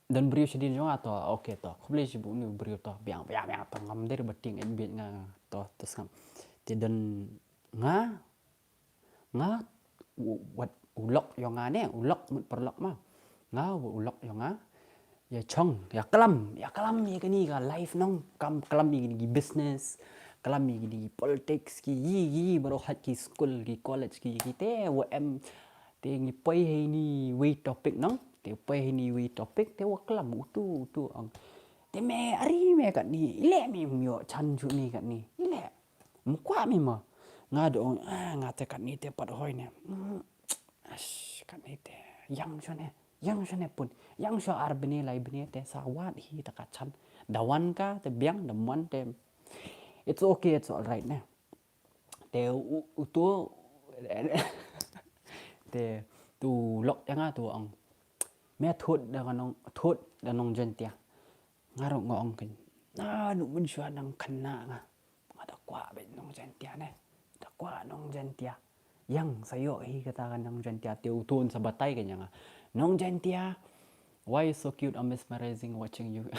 dan beriu sedih juga atau okey toh boleh sih bu ni beriu toh biang toh ngam dari beting biat nga toh terus ngam dan nga wat ulok yang nga ulok perlok mah nga ulok yang nga ya chong ya kelam ni kini ka life nong kelam ni gini business kelam ni gini politics ki baru hat ki school ki college ki te wm te ngi pai ni way topic nong te pai ni wi topic te wa kelam tu ang te me ari me kat ni ile me myo chan ju ni kat ni ile mukwa me ma nga do nga te kat ni te pat hoi ne kat ni te yang shone pun yang sho ar bini lai bini te sawat hi ta kat chan dawan ka te biang dawan te it's okay, it's all right ne te tu te tu lok yang tu ang me thut dan nong jentia ngaro ngong kin nu mun shwa nang khanna nga ada kwa be nong jentia ne da kwa nong jentia yang sayo hi kata kan nong jentia te utun sa batai kan nga nong jentia why you so cute I'm mesmerizing watching you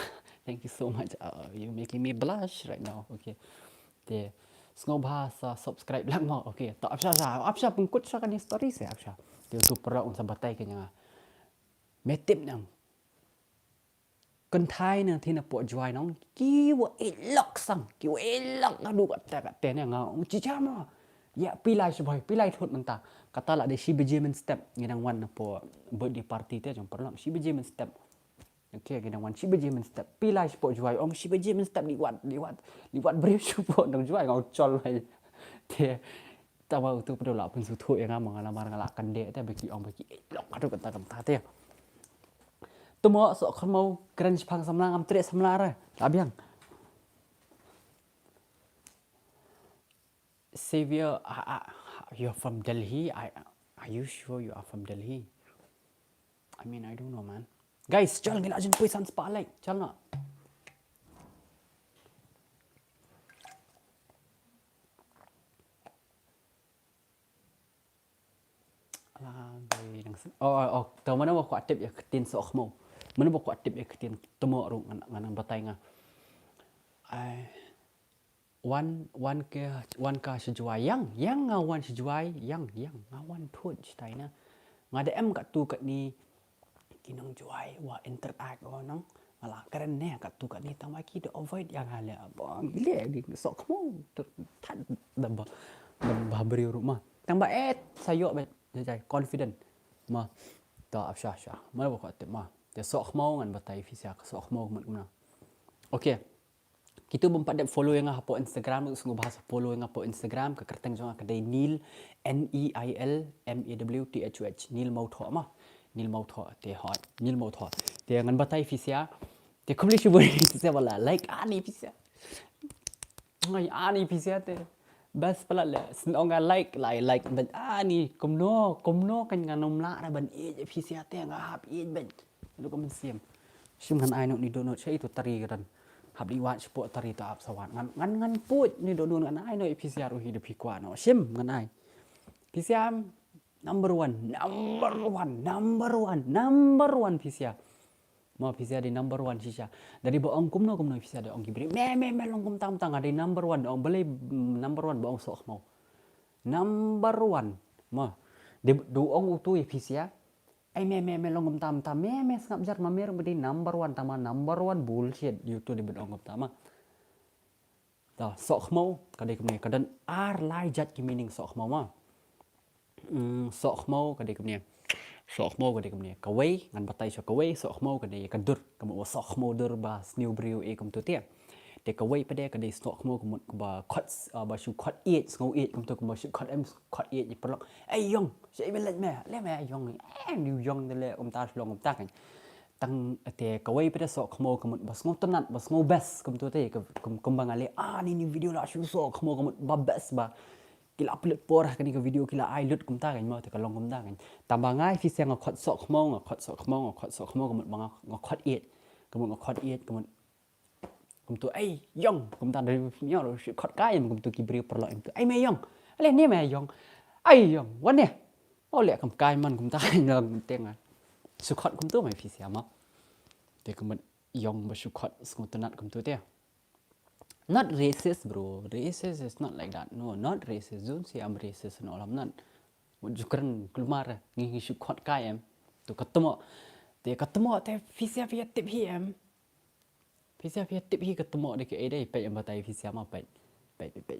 thank you so much you making me blush right now okay te sngo bahasa subscribe lang mo okay to apsha pungkut sa kan story se apsha te tu pra un sa batai kan nga metip nang kentai nang thina po juai nong kiwa ilok sang kiwa ilok ngadu kat te ne nga chi chama ya pilai shboy pilai thot menta kata la de shi bejemen step nginang wan po birthday party te jong perlam shi bejemen step okay nginang wan shi bejemen step pilai po juai ong shi bejemen step liwat brave support nang juai ngau chol hai te tawa tu pedola pun su thu yang ngalamar ngalakan de te beki ong beki ilok kadu kata te Tumo SOHKHMOW keren Jepang samlang am trek samlara abiang Savior you're from Delhi are you sure you are from Delhi I mean I don't know man guys chal ngila jin pui san spotlight chal na tao mana ba kwa tip ya ketin SOHKHMOW mana ba kwa tip ya ketin tumo ru ngan batai nga wan ka sejuai yang ngawan sejuai yang ngawan thut stai na ngada em kat tu kat ni kinong juai wa interact o nang ala keren ne kat tu kat ni tang ki to avoid yang hala bang ile di SOHKHMOW tan damba beri rumah tang ba sayo bet jai confident ma ta afsha mana ba khat ma te SOHKHMOW ngan batai fisia SOHKHMOW mana okey kita mempat follow yang apa Instagram sungguh bahasa follow yang apa Instagram ke kerteng jong kedai Neil NEIL MAWTHUH Neil mau tho ma Neil mau tho te hot Neil mau tho te ngan batai fisia te kumli shu boi se wala like ani fisia ngai ani fisia te bas pala le senonga like ben ani komno kan nganom la ra ban e fisia te nga hap e ben lu ko men siam shim kan ai no ni do no chei tu tari kan hab di wat sport tari ta ap sawan ngan put ni do ngan ai no fisia ru hi de pikwa no shim ngan ai fisia number one fisia mau fisia di number one sisa dari boong kumno fisia de ong gibri me long kum tam tang ada number one ong beli number one boong SOHKHMOW number one ma de do ong utu fisia ai me long kum tam me ngap jar mamer bedi number one tama number one bullshit YouTube di bedong kum tama ta SOHKHMOW kadai kumne kadan ar lai jat ki meaning SOHKHMOW ma SOHKHMOW kadai kumne SOHKHMOW kadai kumne kawai ngan batai so kawai SOHKHMOW kadai kadur kamu SOHKHMOW dur bas new brew kum tu tia để cái quay bên đây cái đây SOHKHMOW của một bà quạt bà chú quạt eat ngầu eat cũng tôi cũng bà chú quạt em quạt eat như vậy ấy yong sẽ bên lên mẹ yong new yong đây là ta lòng ông ta cái tăng thì cái quay bên đây SOHKHMOW của một bà ngầu tân bà ngầu best cũng tôi thấy cũng bằng lại ni video là chú SOHKHMOW của một bà best bà kila upload por cái video kila ai lướt cũng ta cái mà thì cái lòng cũng ta cái tambah ngay phía sau ngọc quạt SOHKHMOW của một bằng ngọc quạt eat của một ngọc quạt eat của một kum tu ai yong kum ta dari nyo lo shi khot kai kum tu kibri perlo em tu ai me yong ale ni me yong ai yong wan ne o le kum kai man kum ta ngam teng a su khot kum tu mai fi sia ma te kum yong ba su khot sku tu nat kum tu te not racist bro racist is not like that no not racist don't say I'm racist and all I'm not jukran kulmar ngi su khot kai em tu ketemu te fi sia fi tip hi em Pisa tip hi ketemu dekat area pet yang batai pisa ma pet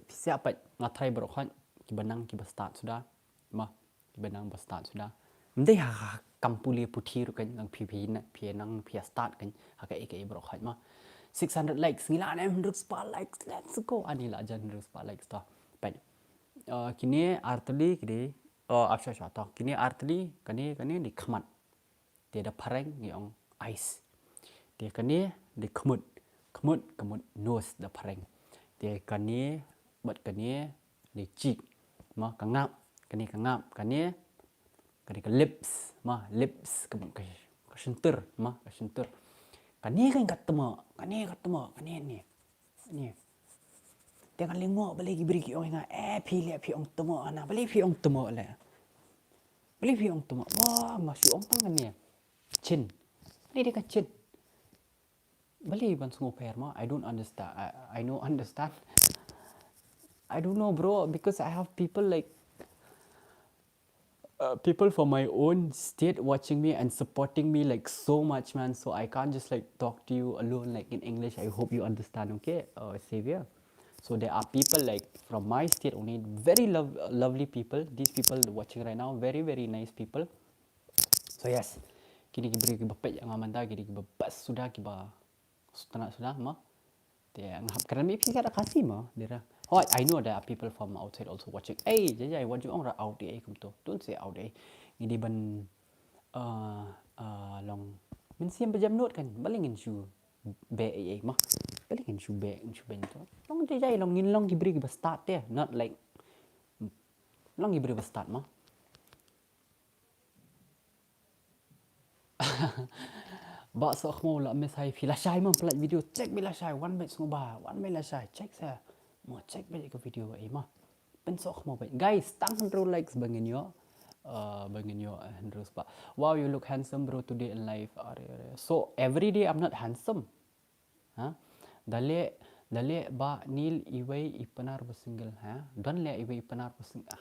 pisa pet ngatai berokhan kibanang kibastart sudah mah kibanang bastart sudah mendai ha kampuli putih kan nang pp na nang pia start kan ha ka eke berokhan mah 600 likes ngila na 100 likes let's go ani la jan 100 likes ta pet kini artli kini afsha shata kini artli kani di khamat dia ada pareng yang ice dia kani di kemut nose da pareng dia kani buat kani di cheek mah kangap kani ke lips mah lips ke sentur mah ke sentur kani kan ketemu kani ni dia kan lengok balik beri ki orang pilih pi ong temo ana balik pi ong temo le balik pi ong temo wah masih ong tangan ni chin ni dia kan chin Bali ban sungo per ma I don't understand I know understand I don't know bro because I have people like people from my own state watching me and supporting me like so much man so I can't just like talk to you alone like in English I hope you understand okay Xavier so there are people like from my state only very lovely people these people watching right now very nice people so yes kini kibri kibapet yang amanda kini kibabas sudah kiba sudah mah dia ngap kerana maybe ada kasih mah dia oh I know there are people from outside also watching jajai what you on out there kum tu don't say out there ini ban long min siam berjam not kan balingin shu be mah balingin shu be ben tu long jajai long ngin long gibri ba start there not like long gibri ba start mah Ba SOHKHMOW la mes hai fila shai mam pelat video check bila shai one batch ngoba one bila shai check sa mo check ba ke video ai ma pen SOHKHMOW ba guys tang 100 likes bangin yo 100 ba wow you look handsome bro today in life so every day I'm not handsome dale ba nil iwai ipanar ba single don le iwai ipanar ba single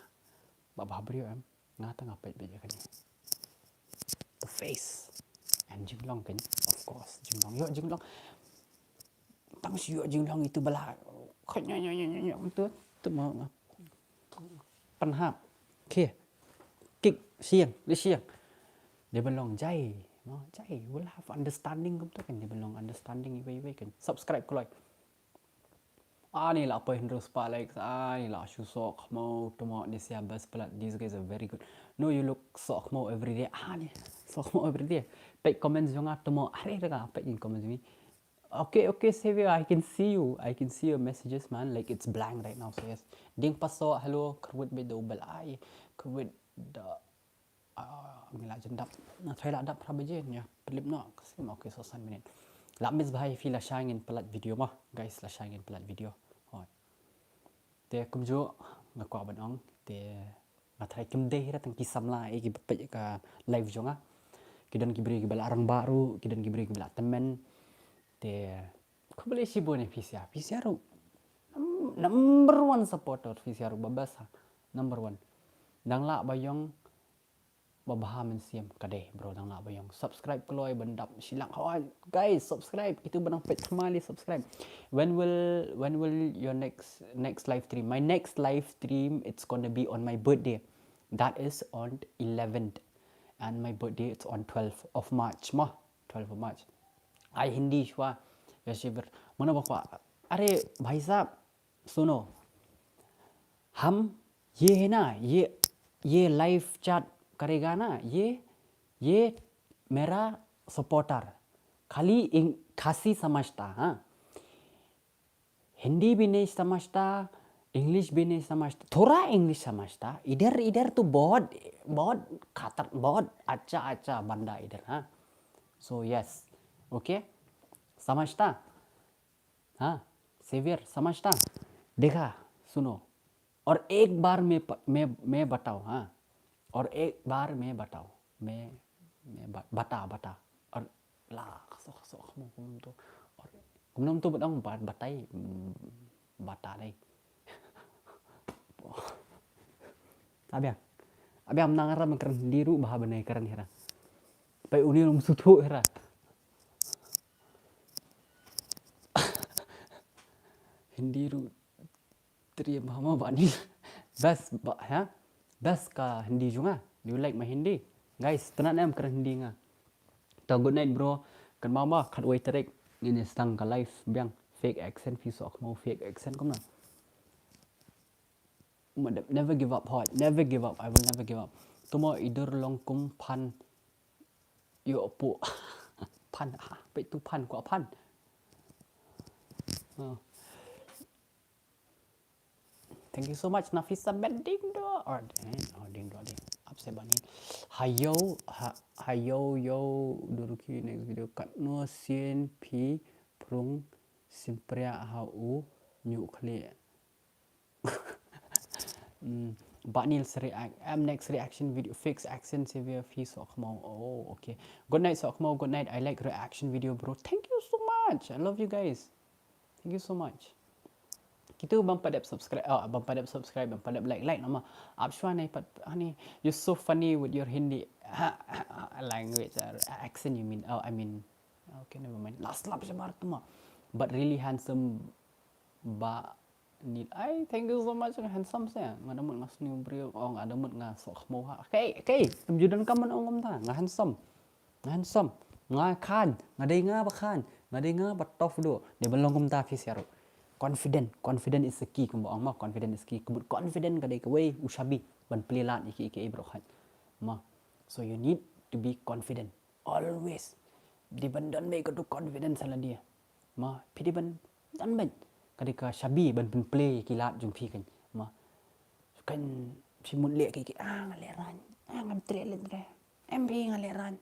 ba babrio em ngata ngapai ba kan the face and jinglong kan of course jinglong tang siu jinglong itu bala khanya tu mau panhap ke kik siang dia belong jai will have understanding kum tu kan dia belong understanding ibai kan subscribe ko like ni lah apa 100 likes ni lah SOHKHMOW tu mau ni siap bas pelat these guys are very good no you look SOHKHMOW every day ni SOHKHMOW every day pek comments jonga tu mau hari dah pek in comments ni okay Xavier I can see your messages man like it's blank right now so yes ding paso hello kerwit be do bal ai kerwit da ngila jendap na thai la dap prabajen ya pelip no kasi okay so 1 minute la mis bhai fila shangin pelat video mah guys la shangin pelat video te kumjo ngakwa banong te ngathai kimde hira tang kisam la ki pe ka live jonga kidan kibri ki bala arang baru kidan kibri ki bala temen te kubele sibo ne pisiaru number 1 supporter pisiaru babasa number 1 dang la bayong babahaman siam kade bro dang la bayong subscribe kloy bandap silang guys subscribe itu benang pet kemali subscribe when will your next live stream my next live stream it's going to be on my birthday that is on 11th and my birthday it's on 12th of March I hindi shwa yasiver mana bakwa अरे भाई साहब सुनो, हम ये है ना, ये live chat करेगा ना, ये मेरा सपोर्टर खाली खासी समझता, हाँ, हिंदी भी नहीं समझता, इंग्लिश भी नहीं समझता, थोड़ा इंग्लिश समझता, इधर इधर तो बहुत बहुत खतर बहुत अच्छा अच्छा बंदा इधर, हाँ। सो यस, ओके, समझता, हाँ, सेवियर समझता, देखा, सुनो, और एक बार मैं बताऊँ, हाँ, और एक बार मैं बताऊँ, मैं बता बता, और ला सो कुम तो, और कुम तो बताऊँ बताई bata đây. Abang, abang menangar mengkeren diru bah benai keren hera. Pai uni rum sutu hera. Hindi ru tri mama bani. Best ha? Best ka Hindi juga. Do you like my Hindi? Guys, tenan em keren Hindi nga. Ta good night bro. Kan mama kat wai terek ini stang ka live biang fake accent fi sok mau fake accent kom na. Never give up heart. Never give up. I will never give up. Tumo idur long kum pan yo pu pan ah pe tu pan ko pan. Thank you so much Nafisa Bending do or ding do ding up se bani. Hayo yo duruki next video kat no sien pi prung simpria hau nuclear. Banil's react. Next reaction video. Fix accent severe fee SOHKHMOW. Oh, okay. Good night, SOHKHMOW. Good night. I like reaction video, bro. Thank you so much. I love you guys. Thank you so much. Kita bang padap subscribe. Oh, bang padap subscribe. Bang padap like nama. Abshwan ni pat. Hani, you're so funny with your Hindi language accent. You mean? Oh, I mean. Okay, never mind. Last lap sebar tu mah. But really handsome. Ba need I thank you so much handsome saya ngadamut ngas ni brio oh ngadamut ngas SOHKHMOW ha okay tamjudan kaman ongom ta nga handsome nga khan ngadai nga ba khan ngadai nga ba tof do de balongom ta fi siaro confident is the key kum ong ma confident is key kubut confident kadai ka way ushabi ban plelat iki bro khan ma so you need to be confident always di bandan me ka tu confidence ala dia ma pidi ban dan ban kadika shabi ban pen play kilat jum phi kan ma kan si mun le ki ngaleran ngam trele tre em phi ngaleran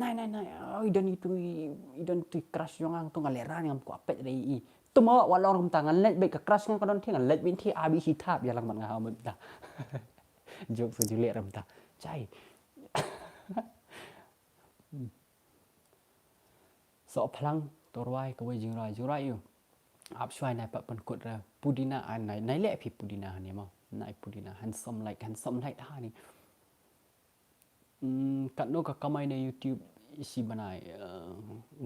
nai oh idan itu crush yang ang tu ngaleran ngam ko apet dai i tumo walong rum tangan let be ka crush ngam kadon thi let bin thi abi hi thap ya lang man nga ha mun ta joke so jule ram ta chai so plang torwai ko jing rai you आपช่วยนายปะปนกดระปูดินาอันไหนเละพี่ปูดินาเนี่ยมั้งนายปูดินา handsome like ท่านี่กัดโนกับกำไมใน YouTube อิบานาย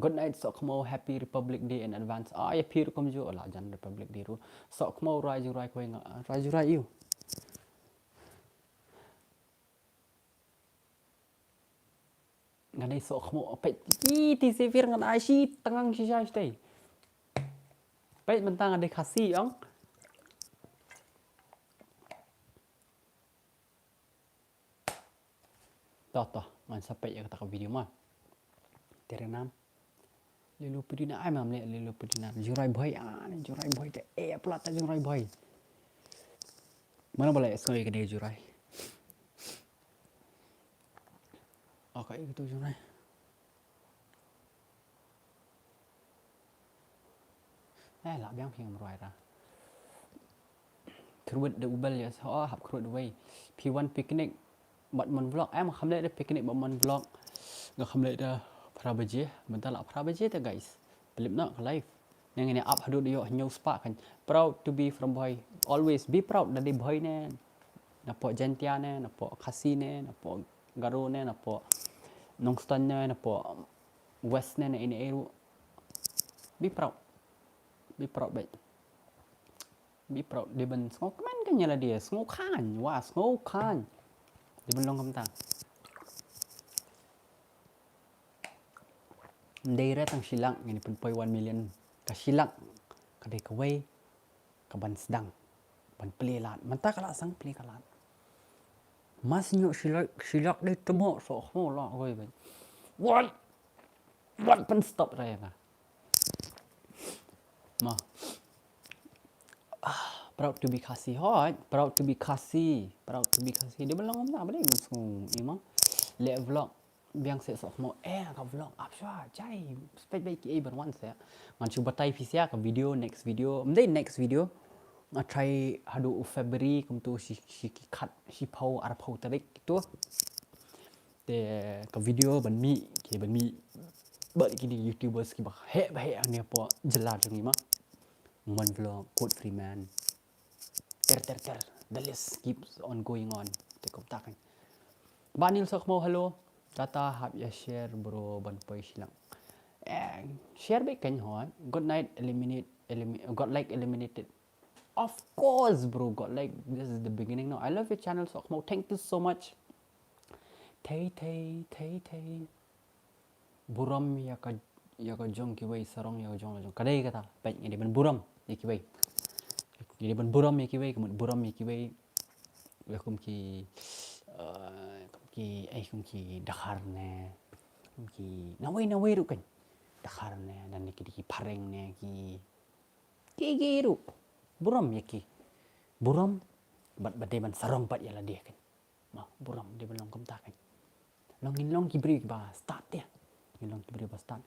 Good night SOHKHMOW Happy Republic Day in advance yaพี่รู้คำจู่ละจัน Republic Day รู้ SOHKHMOW รายจุรายคุยงรายจุรายอยู่งั้นใน SOHKHMOW ไปที่เซฟีร์งั้นไอชีตั้งชิชาสเตย์ไปmentang ada kasih yang toh ngan sampai ya kata video mah terenam lelu pudina ai mam le lelu pudina jurai boy te plata jurai boy mana boleh sekali ke dia jurai kayak gitu jurai là biang phiền rồi ra thử được ubel ya so học khruat way P1 picnic bật mon vlog em không lẽ picnic bật mon vlog nggak không lẽ dah prabaje bentar lah prabaje ta guys belum nak live yang ini up hadu dia new spark kan proud to be from boy always be proud dari boy ne napo gentia ne napo kasi ne napo garo ne napo nongstan ne napo west ne ini eru be proud baik be proud dia ben ngok man kan nyala dia ngok khan wah ngok khan dia ben long kamtang daerah tang silang ini pun 1 million ka silang kadai kawai kaban sedang ban pelelat manta kala sang pele kalat mas nyok silak dei temo SOHKHMOW lah oi ben what pen stop raya na ma proud to be Khasi hot proud to be Khasi dia bilang om tak boleh ngung ima le vlog biang se SOHKHMOW ka vlog up sha chai spek baik ki ban wan se ngan chu batai fisia ka video next video I try hadu February kum tu si cut si pau ar pau tarik itu de ka video ban mi ba ki YouTubers ki ba he ane po jelar jeng ima one vlog code free man ter the list keeps on going on te kom takan banil SOHKHMOW hello kata hab ya share bro ban poi silang share baik kan ho good night got like eliminated of course bro got like this is the beginning now I love your channel SOHKHMOW thank you so much tay buram ya ka jong ki wei sarong ya jong kadai kata baik ini ban buram ya ki wei jadi ban buram ya ki wei kemudian buram ya ki wei ya kum ki kum ki dakhar ne kum ki nawai ru kan dakhar ne dan ki pareng ne ki ru buram ya ki buram bat ban sarong bat ya la dia kan ma buram dia belong kum ta kan long ki beri ba start dia long ki beri ba start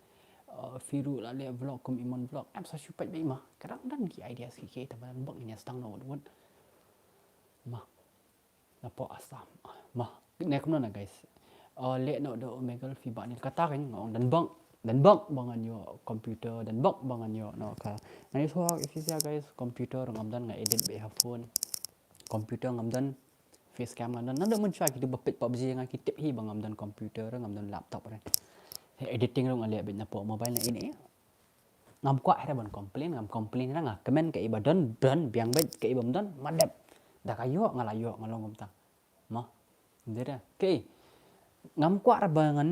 firu la le vlog kum iman vlog am sa syupat bai ma kadang dan ki idea sikit taban bang ini stang no won ma napo asam ma nek no na guys le no do omegal fi ba ni kata kan ngong dan bang bangan yo komputer dan bang bangan yo no ka nai so ifisia guys komputer ngamdan nga edit be ha phone komputer ngamdan facecam ngamdan nanda mun sha ki bapet PUBG nga ki tip hi bang ngamdan komputer ngamdan laptop ran editing rong ale be na po mobile na ini ngam kwa era ban complain ra nga comment ke iba don biang bet ke ibam don madep da kayo ngalayo ngalong ngam ta ma ndera ke ngam kwa ra bangan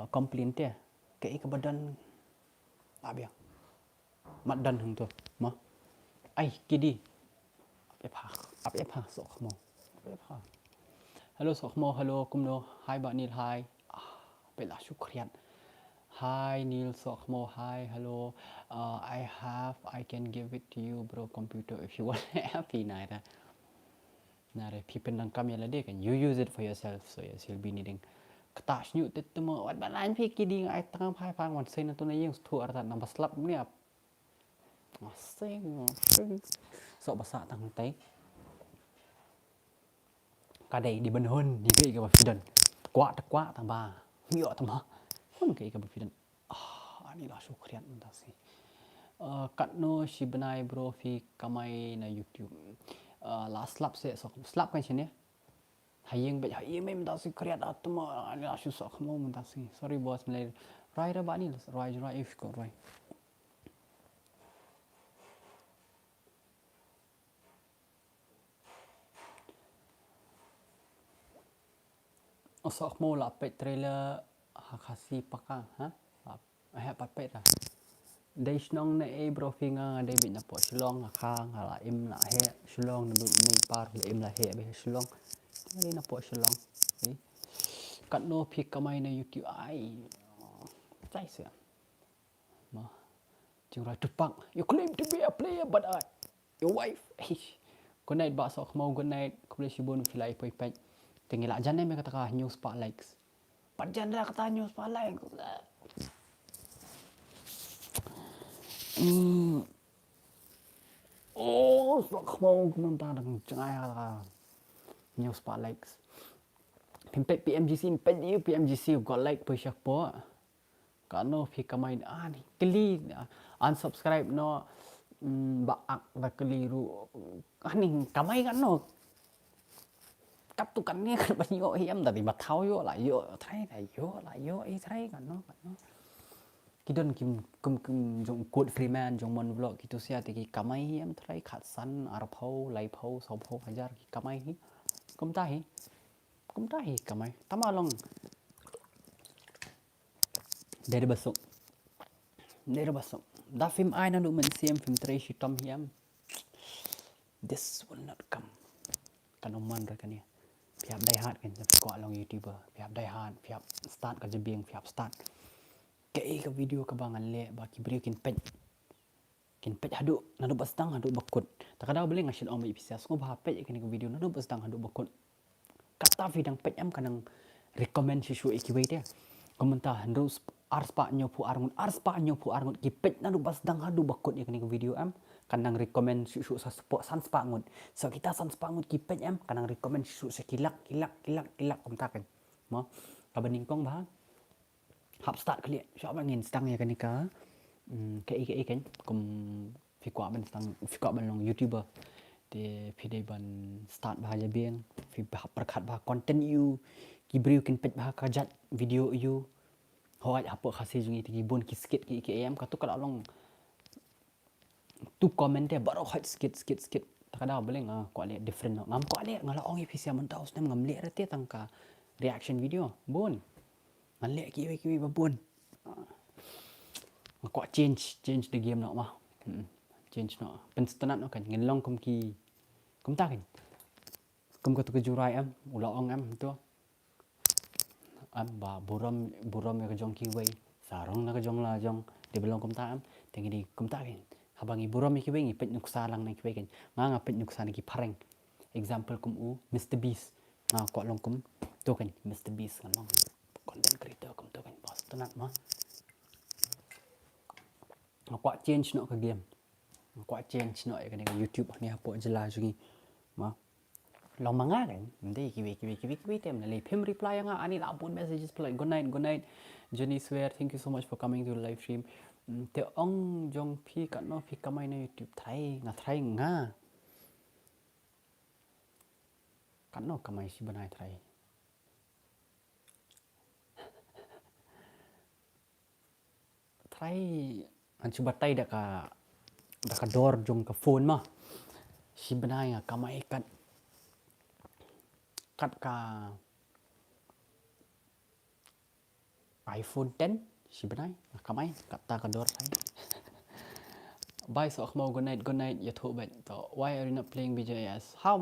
complain te ke ikabadan abia madan hang tu ma ai kidi apa pa SOHKHMOW apa hello SOHKHMOW hello kumno hi ba nil hi bela syukrian hi Neil SOHKHMOW hi hello I can give it to you bro computer if you want happy naira nare people nang kam yala de kan you use it for yourself so yes you'll be needing kata nyu tetemo wat balan pi kiding ai tang phai phang wan sen tu na yeng thu arta nam slap ni ap seng so basa tang tai kadai di ben hon ni ke ka fidan kwa tang ba mio tang ma hon ke ka fidan ani la syukrian entasi kat no shibnai bro fi kamai na YouTube last slap se so slap kan sini hayeng bet hayeng mem da si kriat atma ani asu SOHKHMOW mun ta si sorry boss melai rai ra ba ni rai if ko rai SOHKHMOW la pet trailer Khasi pakang ha pat pet lah dai snong na e bro finga dai bit na po silong khang hala im la he silong na bu par le im la he be silong ni na po silong kat no phi kamai na YouTube ai sai se ma chung ra tupak you claim to be a player but your wife good night ba SOHKHMOW good night kule sibun filai poi pai tinggal ajan ni mereka kata news pak likes panjan dah kata news pak like SOHKHMOW kumang ta dang changai kata news pak likes pimpet PMGC PMGC got like poi syak po kano phi kamai ni keli unsubscribe no baak da keliru ani kamai kan no cặp tu cảnh nghe bao nhiêu em tại vì mặt tháo vô lại vô thấy này vô ấy thấy cả nó cái đơn kim dùng code freeman dùng mon vlog gitu sih thì cái kamai em thấy khát sắn arpau laipau sopau hajar cái kamai hi kum tahi kamai tama long dari besok Nera basam. Da film ai na du men siam film tray shitam hiam. This will not come. Kan oman ra kan ya. Piap dai hat kan ko long YouTuber. Piap dai hat, piap start ka jebing, piap start. Ke video ka bangan le ba ki brio kin pej. Kin pej hadu nadu bastang hadu bakut. Takada boleh ngasih om ipisa. Ngo ba pej kan video nadu bastang hadu bakut. Kata vidang pej am kanang recommend si shu ikiwei dia. Komentar handu arspa nyopu arngut ki pej nadu bastang hadu bakut ya kan video am. Kanang recommend si shu sa spot san spangut. So kita san spangut ki pej am kanang recommend si shu sa kilak komentar kan. Mo kabaning kong ba. Hap start kali. Siapa ngin stang ya kan ka. Ke kan kum fikwa ban long YouTuber de pide ban start bahaja beng fi perkat bah content you kibriu kin pet bah kajat video you hoi apa khasi jungi ti bun ki skit ki am ka tu kala long tu comment dia baru hot skit takada boleh ko le different ngam ko le ngala ong ipisia man taus nem ngam le rete tangka reaction video bun ngale ki babun ko change the game nak mah change nak penstenat nak kan ngelong kum ki kum ta kan kum ko tu jurai am ula ong am tu am ba buram ya jong ki wei sarong na jong la jong di belong kum ta am tengi di kum ta kan habangi buram ki wei ngi pet nuksa lang na ki wei kan nga pet nuksa ni ki pareng example kum u Mr Beast nga ko long kum tu kan Mr Beast kan long content creator kum tu kan bos tenat mah ko change nak ke game ko change nak kan YouTube ni apa jelas jungi ma long manga kan nanti kiwi tem na le pim reply nga ani la pun messages play good night Jenny swear thank you so much for coming to the live stream te ong jong phi kan no phi kamai na YouTube thai nga kan no kamai si banai thai an cuba tai dak ka dor jong ka phone mah si banai kamai kat ka iPhone 10 si banai kamai kata ka dor thai bye SOHKHMOW good night you thought but why are you not playing BJS how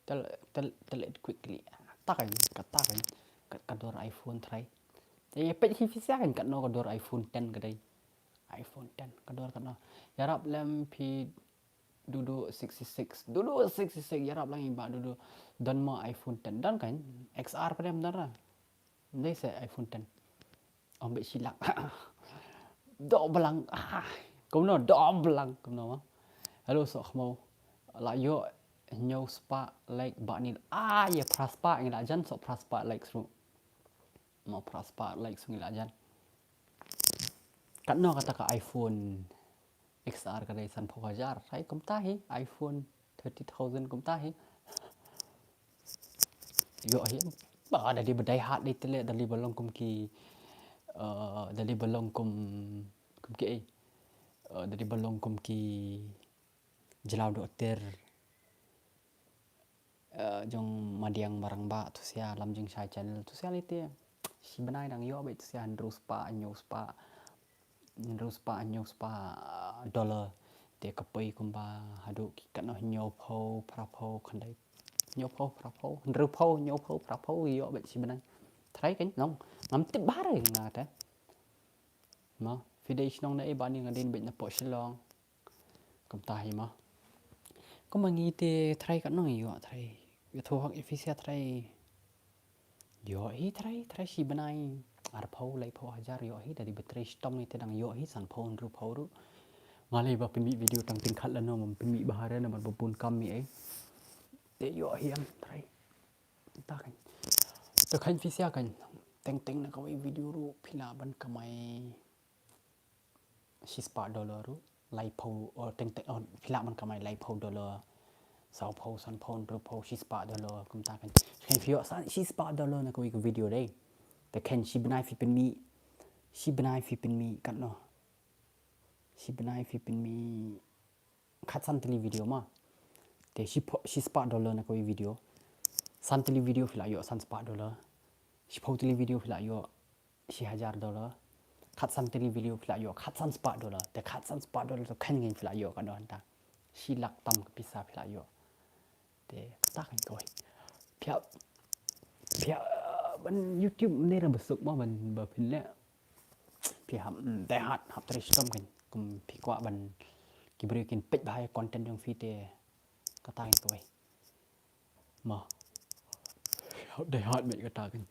tell it quickly takan kata kan ka dor iPhone thai ye pet hi fisia kan kat no ka dor iPhone 10 kadai iPhone 10 ka dor kan no yarap lem pi duduk 66 yarap lang iba duduk dan ma iPhone 10 dan kan XR pada benar lah ni saya iPhone 10 ambil silap dok belang kau no dok belang kau no hello SOHKHMOW la yo nyau spa like bakni ya praspa ngila jan so praspa like seru mau praspa like ngila jan kan no kata ka iPhone XR kadai san phajar sai kum tahi iPhone 30,000 kum tahi yo hi ba ada di bedai hat di tele dari balong kum ki dari balong kum ki dari balong kum ki jelau dokter jong madiang barang ba tu sia lam jing sai channel tu sia lite si banai dang yo ba tu sia andrus pa nyau spa dollar te kapai kumba hadu ki kan no nyau pho pra pho khandai nyau pho pra pho ndru pho nyau pho pra pho yo ba si banai thai kan long ngam tip bare nga ta ma fidei nong na e bani ngadin bet na po shilong kum tai ma ko mangi te thai kan no yo thai yo tho hak efisia thai yo hi thai si banai ar pho lai pho hajar yo hi dari betre stom ni tedang yo hi san pho ndru pho ru ngalai ba pin video tang tingkhat la no pin mi bahare na man bopun kam mi ai te yo hi am thai ta kan to khan fisia kan teng na ka video ru phila ban kamai $6 ru lai pho or teng phila ban kamai lai pho dollar sao pho san pho ndru pho $6 kum ta kan khan fio san $6 na ka video deiแต่แค่ชีบนายฟิเป็นมีกันเนาะชีบนายฟิเป็นมีคัดสันตลีวิดีโอมาแต่ชีสปา$นะก็วิดีโอสันตลีวิดีโอฟิลาโยสันสปา$ชีพอตลีวิดีโอฟิลาโยชี$1,000 คัดซันเตลีวิดีโอฟิลาโยคัดซันสปาดอลแต่คัดซันสปาดอลตัวแค่เงินฟิลาโยกันดอนตาชีลักตำกับพิซซ่าฟิลาโยแต่ตากันก่อยเพียมัน YouTube นี่เราbesuk mahมันแบบพินเนี่ยพี่แต่หับตริสต้มกันกุมพี่กว่ามันกิบริกินเป็ดบายคอนเทนต์yangฟีเตก็ตากันก่อยมาได้หัดเม็ดก็ตากัน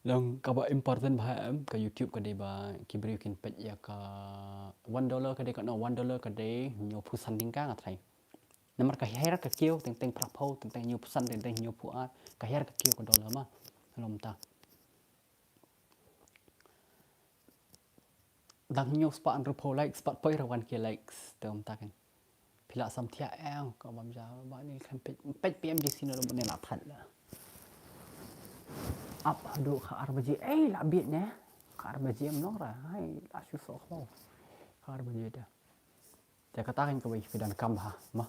Lang kaba important bahan ke YouTube ke deba kibri kin pet ya ka $1 ke de ka no $1 ke de nyo pu san ding ka ngai. Namar ka her ka kieu teng prap ho teng nyo pu san teng nyo pu a ka her ka kieu ka dollar ma lom ta. Dang nyo spa an rupo like spa poi rawan ke likes tem ta kan. Pila sam thia eng ka bam ja ba ni kan pet PMGC no ne la phat la. Up hadu ka arbaji la bit ne ka arbaji mnong ra hai la su so kho ka arbaji da ja kata kan ka wi fidan kam ha ma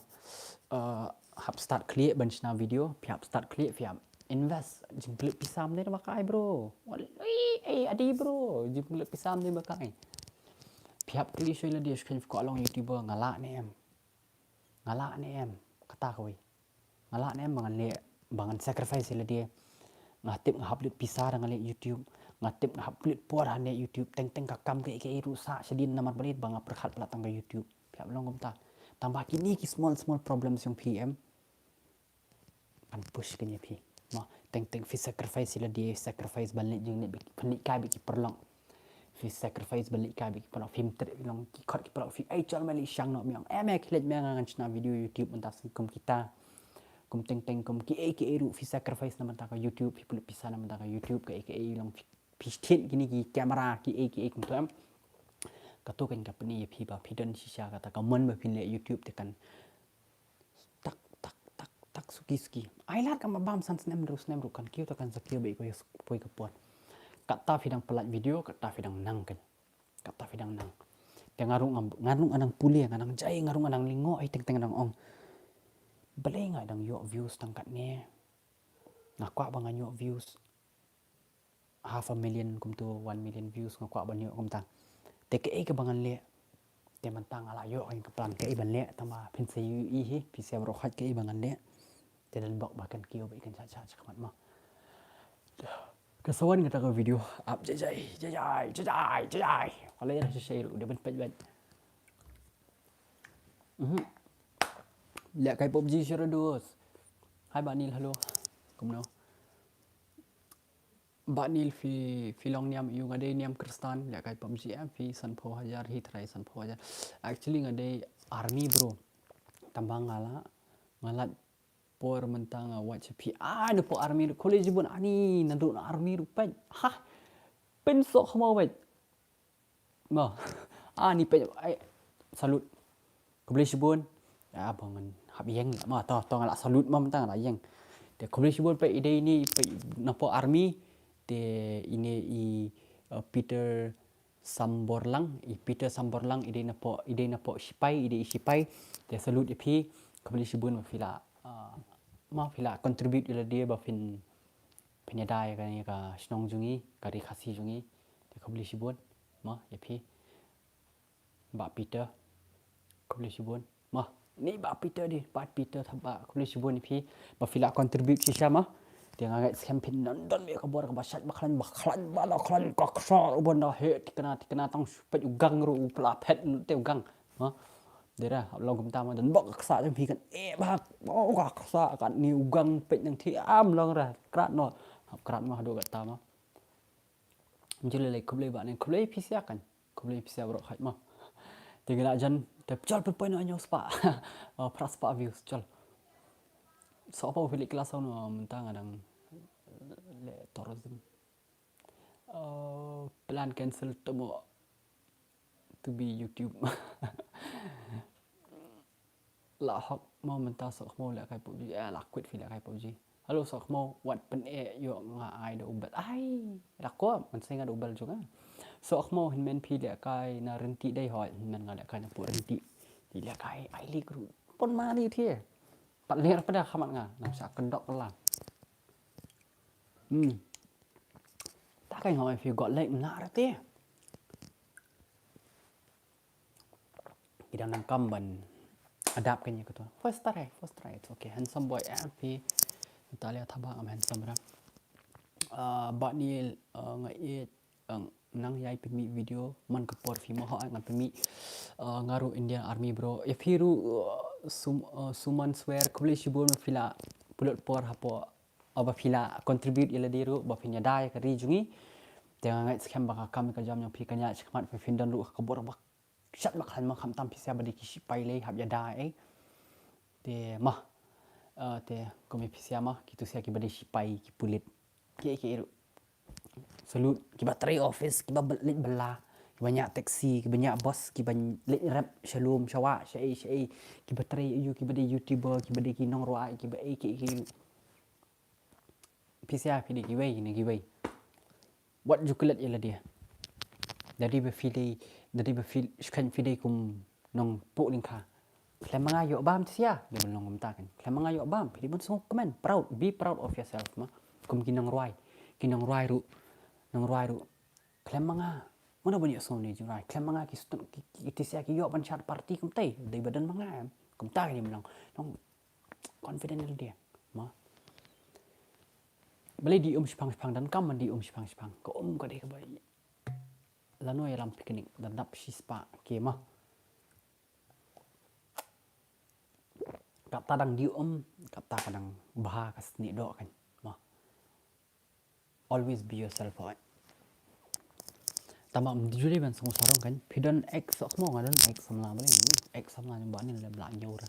hab start clear benchna video piap start clear piap invest jim peluk pisam ni makai bro adi bro jim peluk pisam ni makai piap clear shoy la dia skan ko along youtuber ngala ni em kata ka wi ngala ni em bangan sacrifice la dia ngatip ngahaplit pisah dengan YouTube ngatip ngahaplit puar hane YouTube teng kakam ke rusak sedin namar balit bang perkhat pelatang ke YouTube piap long komta tambah kini ki small problems yang PM kan push ke pi ma teng fi sacrifice sila dia sacrifice balik jeng ni penik kai bi perlong fi sacrifice balik kai bi perlong film ter long ki khot ki perlong fi ai chal mali sang no miang me klet me ngan chna video YouTube mentas kum kita kum teng kum ki ru fi sacrifice nama ta YouTube fi peluk pisah nama ta YouTube ke long fi stin gini ki kamera ki kum tuam katu kan ka peni fi ba fi dan shisha kata ka mon ba fin le YouTube te kan tak suki ai lat ka ma bam san snem ru kan kiu ta kan sakio be ko poi ka pon kata fi dang pelat video kata fi dang nang kan kata fi dang nang te ngarung anang puli ngarung jai ngarung anang lingo ai teng anang ong balai ngai dang yo views tangkat ni ngakwa bang yo views 500,000 kum tu 1 million views ngakwa ban yo kum tang te ke bangan le te man tang ala yo ai ka plan ke ban le tama pin se yu i hi pi se ro khat ke bangan le te dan bok bakan kiyo be kan cha chamat ma kesawan kata ke video up jai kalau ya share udah ben pet lihat kai PUBG share dos hai Banil halo kumno Banil fi long niam yu ngade niam kristan lihat kai PUBG fi sanpho hajar hi trai sanpho hajar actually ngade army bro tambang ngalat por mentang watch pi no po army college bun ani nandu army rupai ha pen SOHKHMOW wait ma ni pe ai salut college bun ya bangan hab yang ma to ngala salut ma mentang la yang de college bun pe ide ini pe napo army de ini Peter Samborlang ide napo sipai de salut pi college bun ma fila ma fila contribute ila dia ba fin penyadai kan ka snong jungi kari khasi jungi de kobli sibun ma yapi ba Peter kobli sibun ma ni ba Peter thaba kobli sibun pi ba fila contribute si sama dia ngai campaign nonton me ka bor ka basat baklan bala klan ka ksa ubon da he tikena tang pet ugang ru pla pet te ugang ma dera long kum ta ma dan bok ksa jam pi kan bak bok ksa kan ni ugang pet yang thi am long ra krat no krat ma do gat ta ma jule le kuble ba ne kuble pi sia kan kuble pi sia ro khat ma tinggal jan te chal pe point anyo spa pras spa views chal so pa filik kelas no mentang adang le tourism plan cancel to be YouTube la hok mau menta SOHKHMOW la kai PUBG la quit fi la kai PUBG halo SOHKHMOW wat pen yo nga ai do ubal ai la ko man singa do ubal juga SOHKHMOW hin men pi la kai na renti dai hoi men nga la kai na pu renti di la kai ai li gru pon ma ni thie pat ler pada khamat nga nam sa kendok la ta kai ngoi fi got like na ra te Idang nangkam ban adapt kan gitu. First try, it's okay. Handsome boy MP. Italia thabang am handsome ra. Ba ni ngai nang yai pemi video man kapor fi mo ha ngan pemi ngaru Indian Army bro. If hiru suman swear kubli shibul fila pulot por hapo aba fila contribute ila diru ba finya dai ka rijungi. Jangan ngai scam baka kami ka jam yang pi kanya chakmat fi findan ru kabor bak shat makhan ma kham tam pi sia badi ki sipai le hab ya dai te mah te komi pi sia mah kitu sia ki badi sipai ki pulit ki ru salut ki baterai office ki balit bela ki banyak taksi ki banyak bos ki banyak rap shalom shawa syai ki baterai you ki badi youtuber ki badi ki nong roai ki bai ki pi sia pi di ki wei ni ki wei buat jukulat ila dia dari berfilai dari berfil kan filai kum nong pu lingka klem mangayo bam sia dia belong ngomtakan klem mangayo bam pilih pun semua komen proud be proud of yourself ma kum kinong ruai ru nong ruai ru klem manga mana banyak song ni jurai klem manga ki sia ki yo ban chat party kum tai dari badan manga kum ta ni belong nong confident dia ma boleh di spang dan kam di spang ko ko deh ka bai lano ya lam piknik dan dap sispa kema kap tadang di kap ta kadang bah kas ni do kan ma always be yourself right tamam juri ban song sarong kan pidon x SOHKHMOW ngadon x samla boleh x samla yang ban ni le bla nyau ra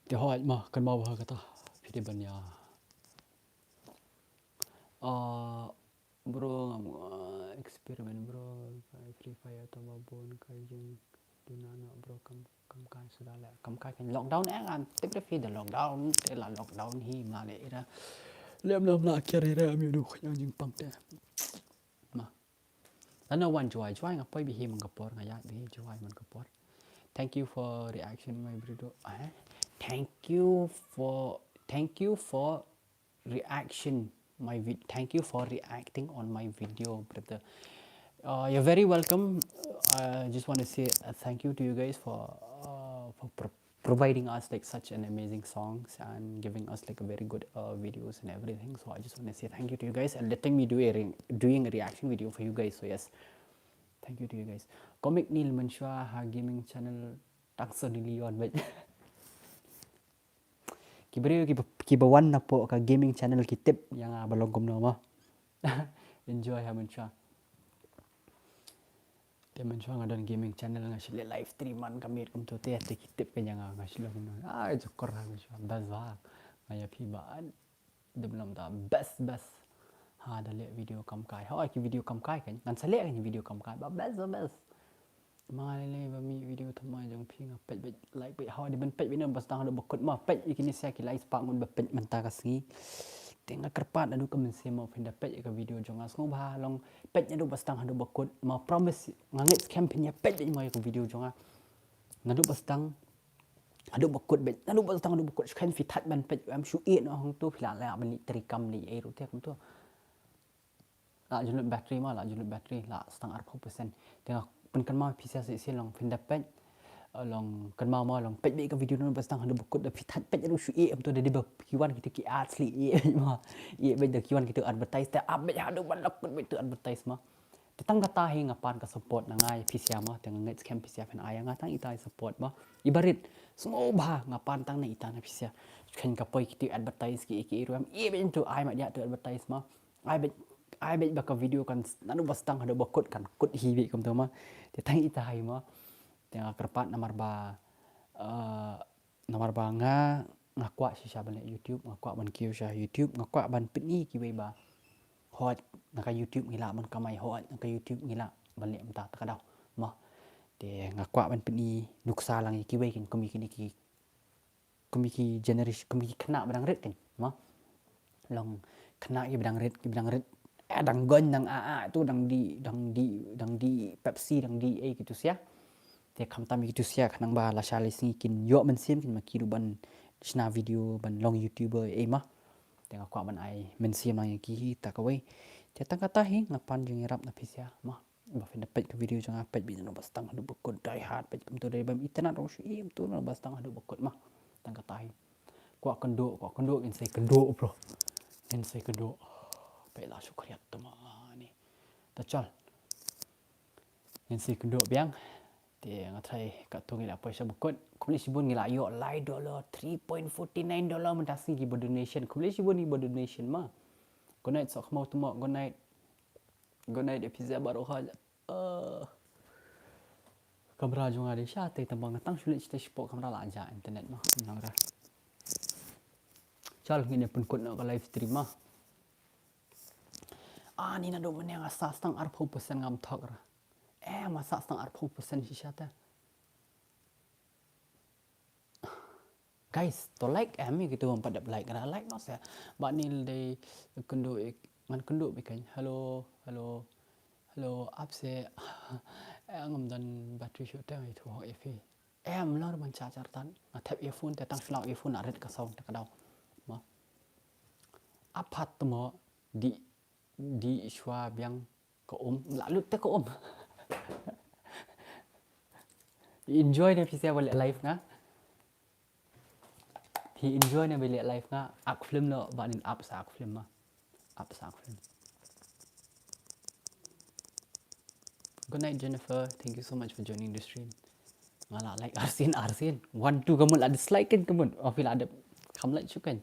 te hoi ma kan mau ha kata pide ban ya bro eksperimen bro free fire atau babon kajeng dunana bro kam kai sudah le kam kai kan lockdown kan tip de feed lockdown te la lockdown hi ma le ira lem la kira ira mi du yang jing pang te ma lana wan joy ngapai bi hi mangapor ngaya bi joy mangapor thank you for reaction my video thank you for reaction thank you for reacting on my video brother you're very welcome I just want to say thank you to you guys for providing us like such an amazing songs and giving us like a very good videos and everything so I just want to say thank you to you guys and letting me doing a reaction video for you guys so yes thank you to you guys comic nil manshwa ha gaming channel takso nilion but Kibrio kibawan na po ka gaming channel kitip yang balong kum nama. Enjoy ha mencha. Te mencha ngadon gaming channel nga sile live streaman kami kum tu te kitip kan yang nga sile kum. Jokor ha mencha bazwa. Ngaya pibaan de belum ta best. Ha dale video kam kai. Ha ki video kam kai kan. Ngan sale kan video kam kai. Best. Malay bami video tama jong ping pet like pet how di ben pet bina bas tang do bakut ma pet ikini sia ki like spak ngun bepet mentakas ngi tenga kerpat adu kemen sema pinda pet ka video jong as ngobha long pet adu bas tang adu bakut ma promise ngangit campaign ya pet ma ka video jong ngadu bas tang adu bakut bet adu bas tang adu bakut kan fi that ban pet am shu e no hong tu phila la bali trikam ni e ru te kum tu la junut battery la setang 40% tengah pen kan mau pisa si long fin dapat long kan mau long pet be ka video no pas tang hanu bukut da fitat pet ru shu e am tu da di kiwan kita ki asli ma be da kiwan kita advertise ta up be hadu balak be tu advertise ma tetang kata hi ngapan ka support na ngai pisia ma teng ngai scam pisia fen aya ngatang ita support ma ibarit semua bah ngapan tang na ita na pisia kan ka poi kita advertise ki ru am be tu ai ma dia tu advertise ma ai bet baka video kan nanu bastang hadu bakut kan kut hibi kum tu ma te tang ita hai ma tengah kerpat nomor ba ngakwa sisa ban YouTube ngakwa ban kiu sha YouTube ngakwa ban pini ki wei ba hot naka YouTube ngila man kamai hot naka YouTube ngila ban le mta ta daw ma te ngakwa ban pini nuksa lang ki wei kin komiki generation komiki kena badang red kan ma long kena ki badang red dang gon dang tu dang di Pepsi dang di gitu sia te kham tam gitu sia khanang ba la shalis kin yo man sim kin makiru ban chna video ban long youtuber mah te ngakwa ban ai men sim lang ki ta ka wei te tang kata hi ngapan jing rap na pisia mah Bafin dapat ke video jangan dapat bisa nak bastang hadu bekut die hard paj kem tu dari bam internet ro shi im tu nak bastang hadu bekut mah tang katai kuak kenduk in sai kenduk bro in sai kenduk pai la syukriat tu mah ni tachal in sai kenduk biang ti ngatrai kat tu ngila paisa bekut kumli sibun ngila yo lai dollar $3.49 mentasi gi donation kumli sibun ni donation mah good night SOHKHMOW tu mah good night episode baru hal kamera juga ada syate tambang tang sulit kita support kamera lah aja internet mah menang dah cal ngini pun kod nak live stream mah ni nak do menang asas tang 40% ngam thok ra masa tang 40% si syate guys to like gitu empat dak like kena like no saya bak nil de kenduk ngan kenduk bikan hello up se ngam dan battery short tang itu efi lor man charger tan tap earphone te tang slow earphone aret ka sound ta kadau ma apat mo di shwa biang ko lalu te ko enjoy the visa balik live nga he enjoy na balik live nga ak film lo banin up sa ak film ma up sa ak film. Good night Jennifer, thank you so much for joining the stream. Malah like Arsin 1 2 kamu ada dislike kan kamu afil ada kamu like juga kan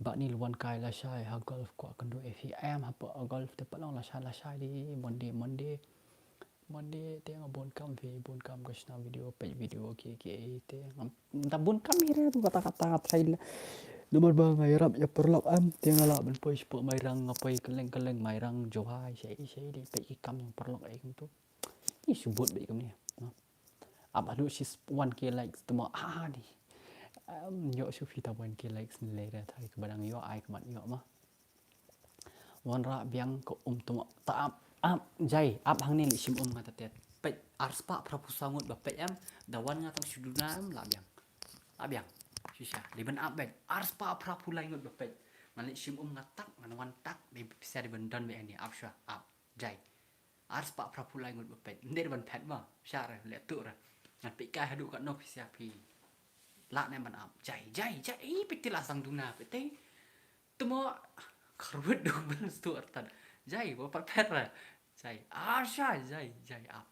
bak ni luan kai la syai ha golf ko akan do FIM apa golf tepat long la syai di Monday tengok bon kam kasna video page video ke tengok ta bon kam ira tu kata-kata trail nomor bang ayarap ya perlok tengok la ben poi sport mai rang ngapai keleng mai rang johai sei di page kam yang perlok ai tu ni sebut baik kam ni apa lu sis 1k likes tu ni yo Sufi ta 1k likes ni le dah thai kebarang yo ai kemat yo mah wan ra biang ko tu ta jai hang ni li sim ngata tet pet arspa prapusangut ba pet dawan ngatang suduna la biang sisa liban bet arspa prapulai ngut ba pet malik sim ngatak ngan wan tak di bisa di bendan be ni apsha jai arspa prapulai ngut ba pet ndek ban pet ma syara le tu ra ngat pe kai hadu kat no pisia pi la ne ban jai peti la sang duna peti tumo kerut do ben stu artan jai bo pat pet ra jai jai up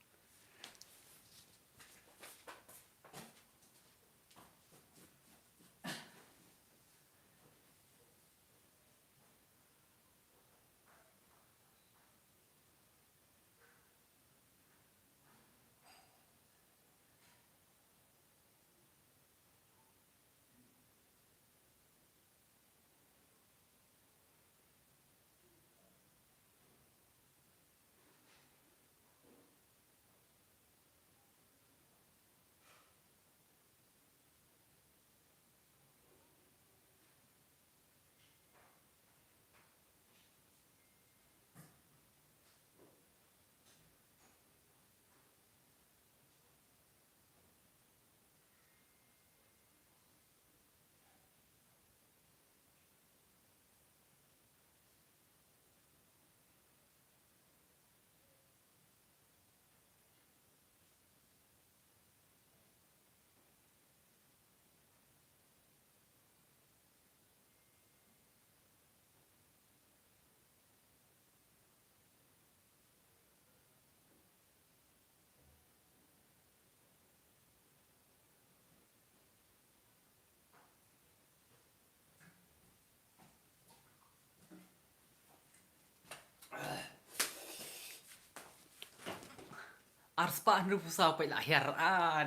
arspa nru pusau pe lahir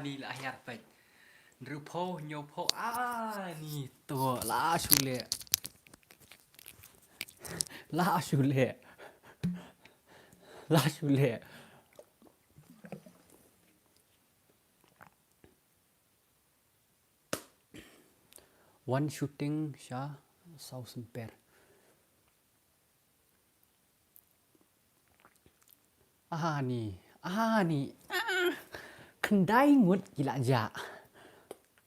ni lahir pe nru po nyopo ni tu la shule one shooting sha sau semper ni kendai ngut gila aja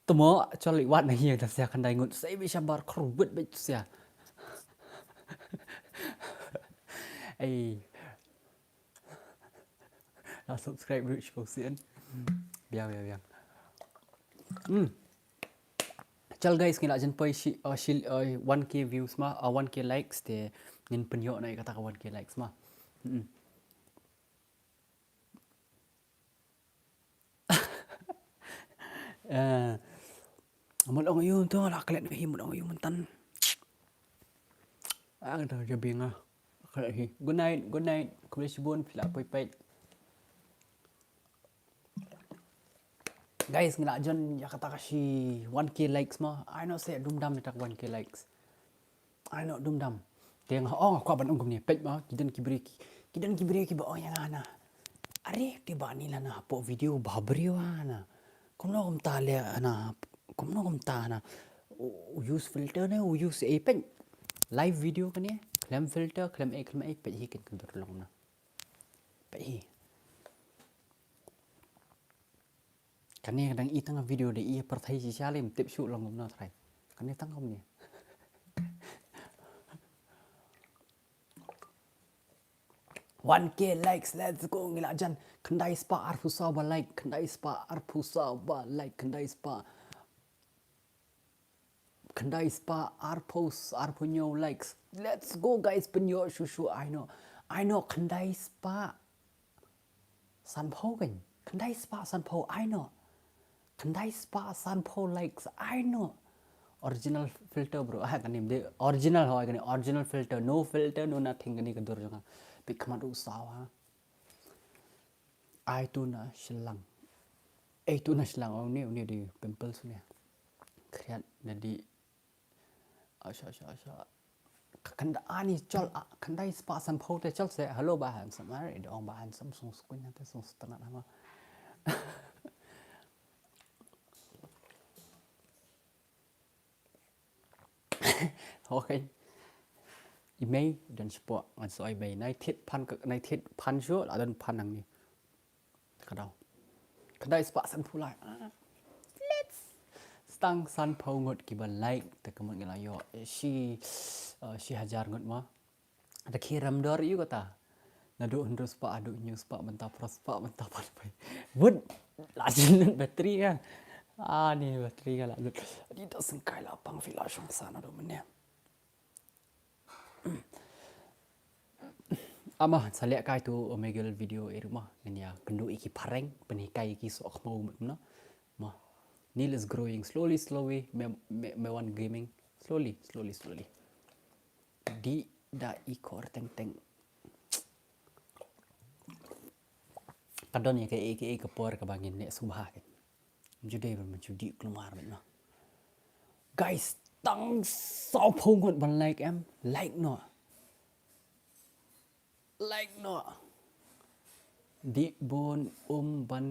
temo coli wat na hiang ta sia kendai ngut sai bisa bar krubet bet sia Đã subscribe rich cầu xiên. Biang. Chal guys ngila jan poi 1k views ma 1k likes te ngin penyo na kata 1k likes ma. Một ông yêu tôi là cái này một ông yêu mình tan. Tôiจะbiếng good night kumulishibun pila poi guys ngila jan ya kata kasi 1k likes ma I know say dum dam tak 1k likes I know dum dam teng ko ban ongum ni pej ma kidan kibri ki ba oh yang ana are ti bani la na po video babri wa na kumno kum ta le ana kumno kum ta na use filter na use a pen live video kan ya klem filter klem a pej hi kin dur long na pej hi kan ni kadang i tang video de i per thai si chalim tip shoot long na thai kan ni tang kom ni 1k likes let's go ngila jan kendai spa arpusa ba like kendai spa arpusa ba like kendai spa arpunyo likes let's go guys penyo shushu I know kendai spa sanpo kan kendai spa sanpo I know kendai spa sanpo likes I know original filter bro kan ni de original hoy kan original filter no nothing kan ni ka dur jang bikman usawa ai tu na silang oh ni di pimples ni kreat jadi asha kanda ani chol kandai spa sanpo te chol se hello ba han samare de ong ba han samsung screen te sung stana ma okay email dan support ngan soi bay nai thiết pan sure là dan pan nang ni kadau kadai spa san pu lai let's stang san po ngot ki ban like te kamot ngila yo si hajar ngot ma ada kiram dor yu kata nadu hundus spa adu news spa mentah pros spa mentah pan pai wood lajin bateri kan ni bateri kan la di tak sengkai lapang villa shong sana do mennya ama salek kai tu omegal video rumah nanya pendu iki pareng penikai iki SOHKHMOW no ma Neil is growing slowly me one gaming slowly di da ikor teng kadon ya ke por ka bangin ne subha ke jude menjudi keluar no guys tang sao phongot ban like em like no di bon ban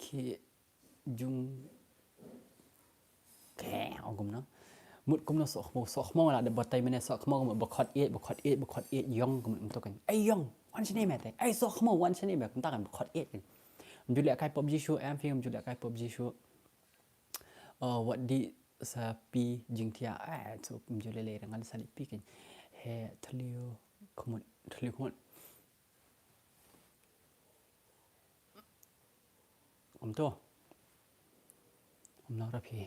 ke jung ke ogum no mut kum no SOHKHMOW la de batai mene SOHKHMOW mo bakhat e yong kum to kan ai yong wan chine me te ai SOHKHMOW wan chine me ta kan bakhat e kan julia kai PUBG show em film julia kai PUBG show what di sapi jingtia so julia le dengan sali pikin he thlio khumut to nó ra phi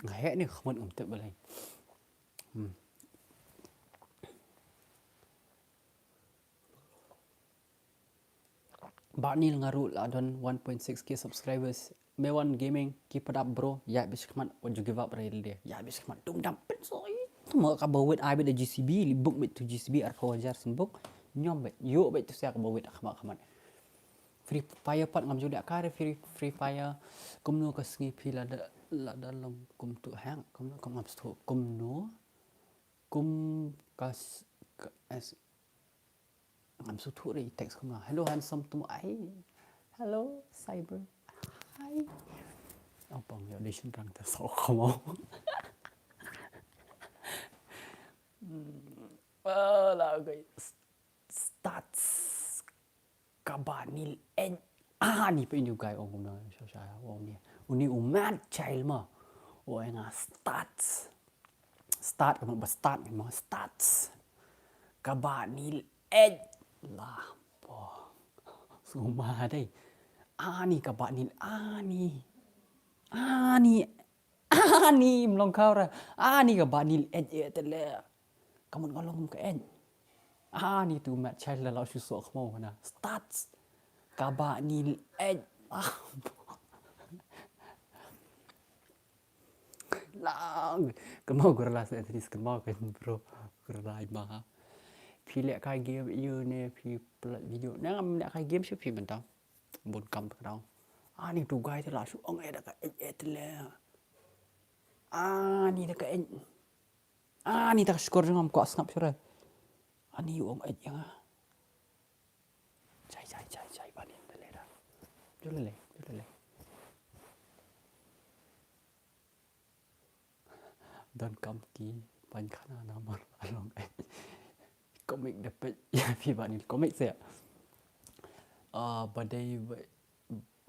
ngai ni khmon te balai Barnil ngaru la don 1.6k subscribers me one gaming keep it up bro ya biskhman what you give up right there ya biskhman dum dam pen soi mo ka bawet ai be GCB li book bit to GCB ar fawajar sin book nyom bet yo bet to sia ka bawet khman Free Fire pat ngam juda kare free fire kumno ka sngi phila la dalam kum tu hang kumno kam ngam sto kumno kum kas as ngam su thu ri text kumno hello handsome tum ai hello cyber hi opong yo audition rang ta SOHKHMOW la guys starts kabanil ni pa inyo guy ong na siya ong ni uni umat child mo o nga start mo ba start mo starts kabanil la po Suma dai. Ani ka Banil. Ani. Ani melong kau ra. Ani ka Banil tele. Kamu ngolong ke en. Ani tu mat child la su SOHKHMOW na. Starts. Ka Banil lang. Kemau gerla sa tadi kemau kan bro. Gerla ma. Phi lẹ kai game you ne phi pelat video. Nang lẹ kai game siu phi bentang. Bun kam tak dau. Ani tu gai tu la su ong da ka tele. Ani da ka en. Ani tak skor ngam ko snap sure. Ani ong yang. Chai Banil tele da. Julele. Dan kam ki ban khana namar along komik dapat ya phi Banil komik saya.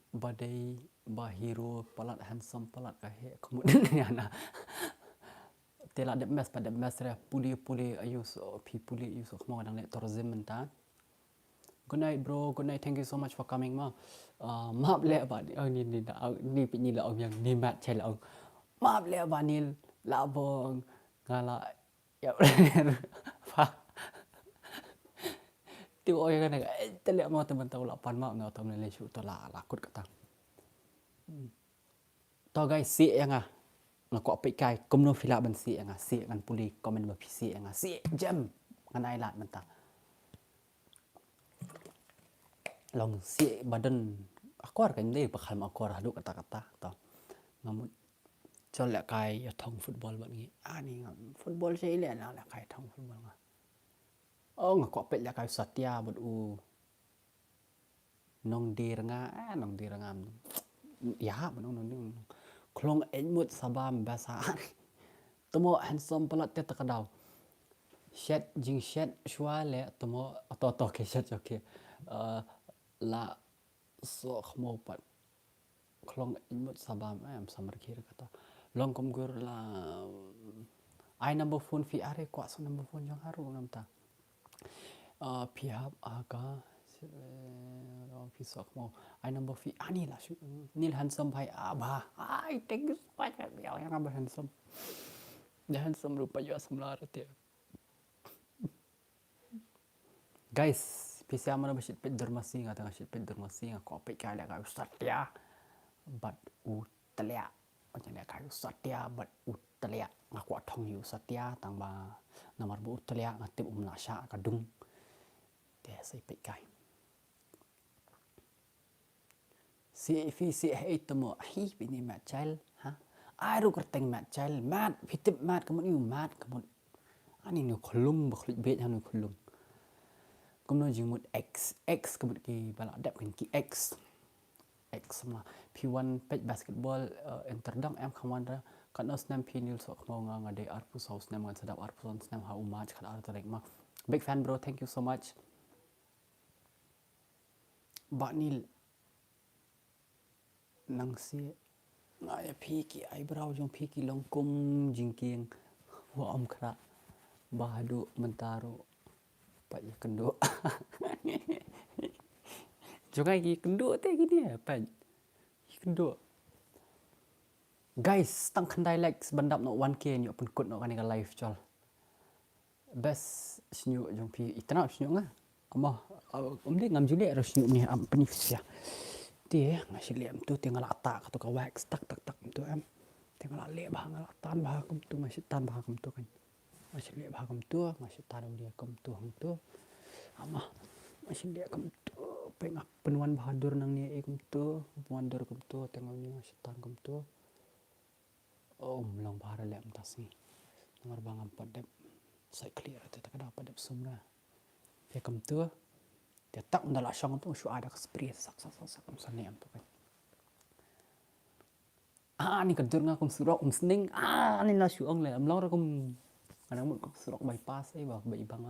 Badai bahiro palat handsome palat kahe kemudian yana tela de mes pada mes re puli ayu so pi puli ayu so mau dang le tourism menta. Good night bro, good night, thank you so much for coming ma. Maaf le Banil ni ni la yang ni mat chel ong. Maaf le Banil la bong ngala ya tu oi kan tele mau teman tahu lapan mak ngau tahu le shu to la kut kata. To guys si yang ngakok pai kai komno fila ban si yang si kan puli komen ba si yang si jam kan ai lat menta. Long si badan akor kan dei bakal akor hadu kata-kata to. Ngamun chol la kai ya thong football ban ngi. Ani ngam football sei le la kai thong football nga. Oh ngakok pai la kai satya bud u. Nong dir nga nong dir ngam. Ya nong klong mut sabam bahasa tomo handsome pelat te takadau shed jing shed shwa le tomo to ke shed okay la SOHKHMOW pat klong mut sabam am samar kira kata long kom gur la I number phone fi are kwa so number phone yang haru ngam ta pihap aga fi SOHKHMOW I number fi ani la nil handsome bhai aba ai thank you so much yang abah handsome dia handsome rupa yo samlar te guys pisa mana basit pet dermasi ngata ngasit pet dermasi ngako pet kala ka satya but u telia macam dia ka satya but u telia ngako thong yu satya tang ba nomor bu telia ngatip nasha kadung dia sai pet kai si temo hi bini mat child ha ai ru kerteng mat child mat pitip mat kamu ni mat kamu ani nu khulung bakhlik bet hanu khulung kamu jingmut x kamu ki bala dap kan ki x sama p1 pet basketball interdang em khawan ra kan snam p nil SOHKHMOW nga de arpu saus nam ngan sadap arpu snam ha umach khat ar tarek ma big fan bro, thank you so much. Banil nang si ngai phi ki eyebrow jong phi ki longkum jingking wa om khra bahadu mentaro pat ya kendo jongai ki kendo te gini apa kendo guys tang khandai like bandap no 1k ni open kut no kan live chol best snyu jong phi itna snyu nga amah omde ngam jule ro snyu ni am penifisia dia ngasih liam tu tinggal atak atau ke wax tak tu em tinggal le bah ngal tan bah kum tu ngasih tan bah kum tu kan ngasih le bah kum tu ngasih tan dia kum tu hang tu amah ngasih le kum tu pengak penuan bahadur nang ni kum tu bahadur kum tu tinggal ni ngasih tan kum tu oh melong bahar le am tas ni nomor bang am padep sai clear tu tak ada padep sumra ya kum tu dia tak mendalah syang tu syu ada spray sak sani am tu kan ni kedur ngakum surok sning ni la syu ong le am long rakum ana mut surok bypass ai bah bai bang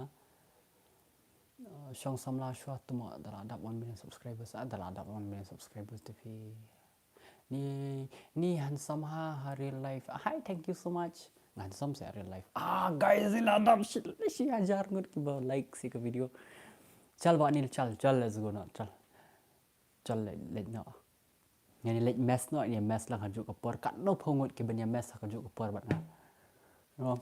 syang samla syua tu ma dalah adap 1 million subscribers dalah adap 1 million subscribers tapi ni handsome ha real life hi thank you so much handsome sa real life guys ila adap si ajar ngut ki ba like si ke video chal Banil chal let's go na chal cho lệch nọ ngày lệch mess nọ này mess là hạt dụ kapor cắt nó phong ngột cái bên nhà mess hạt dụ kapor bạn nào đúng không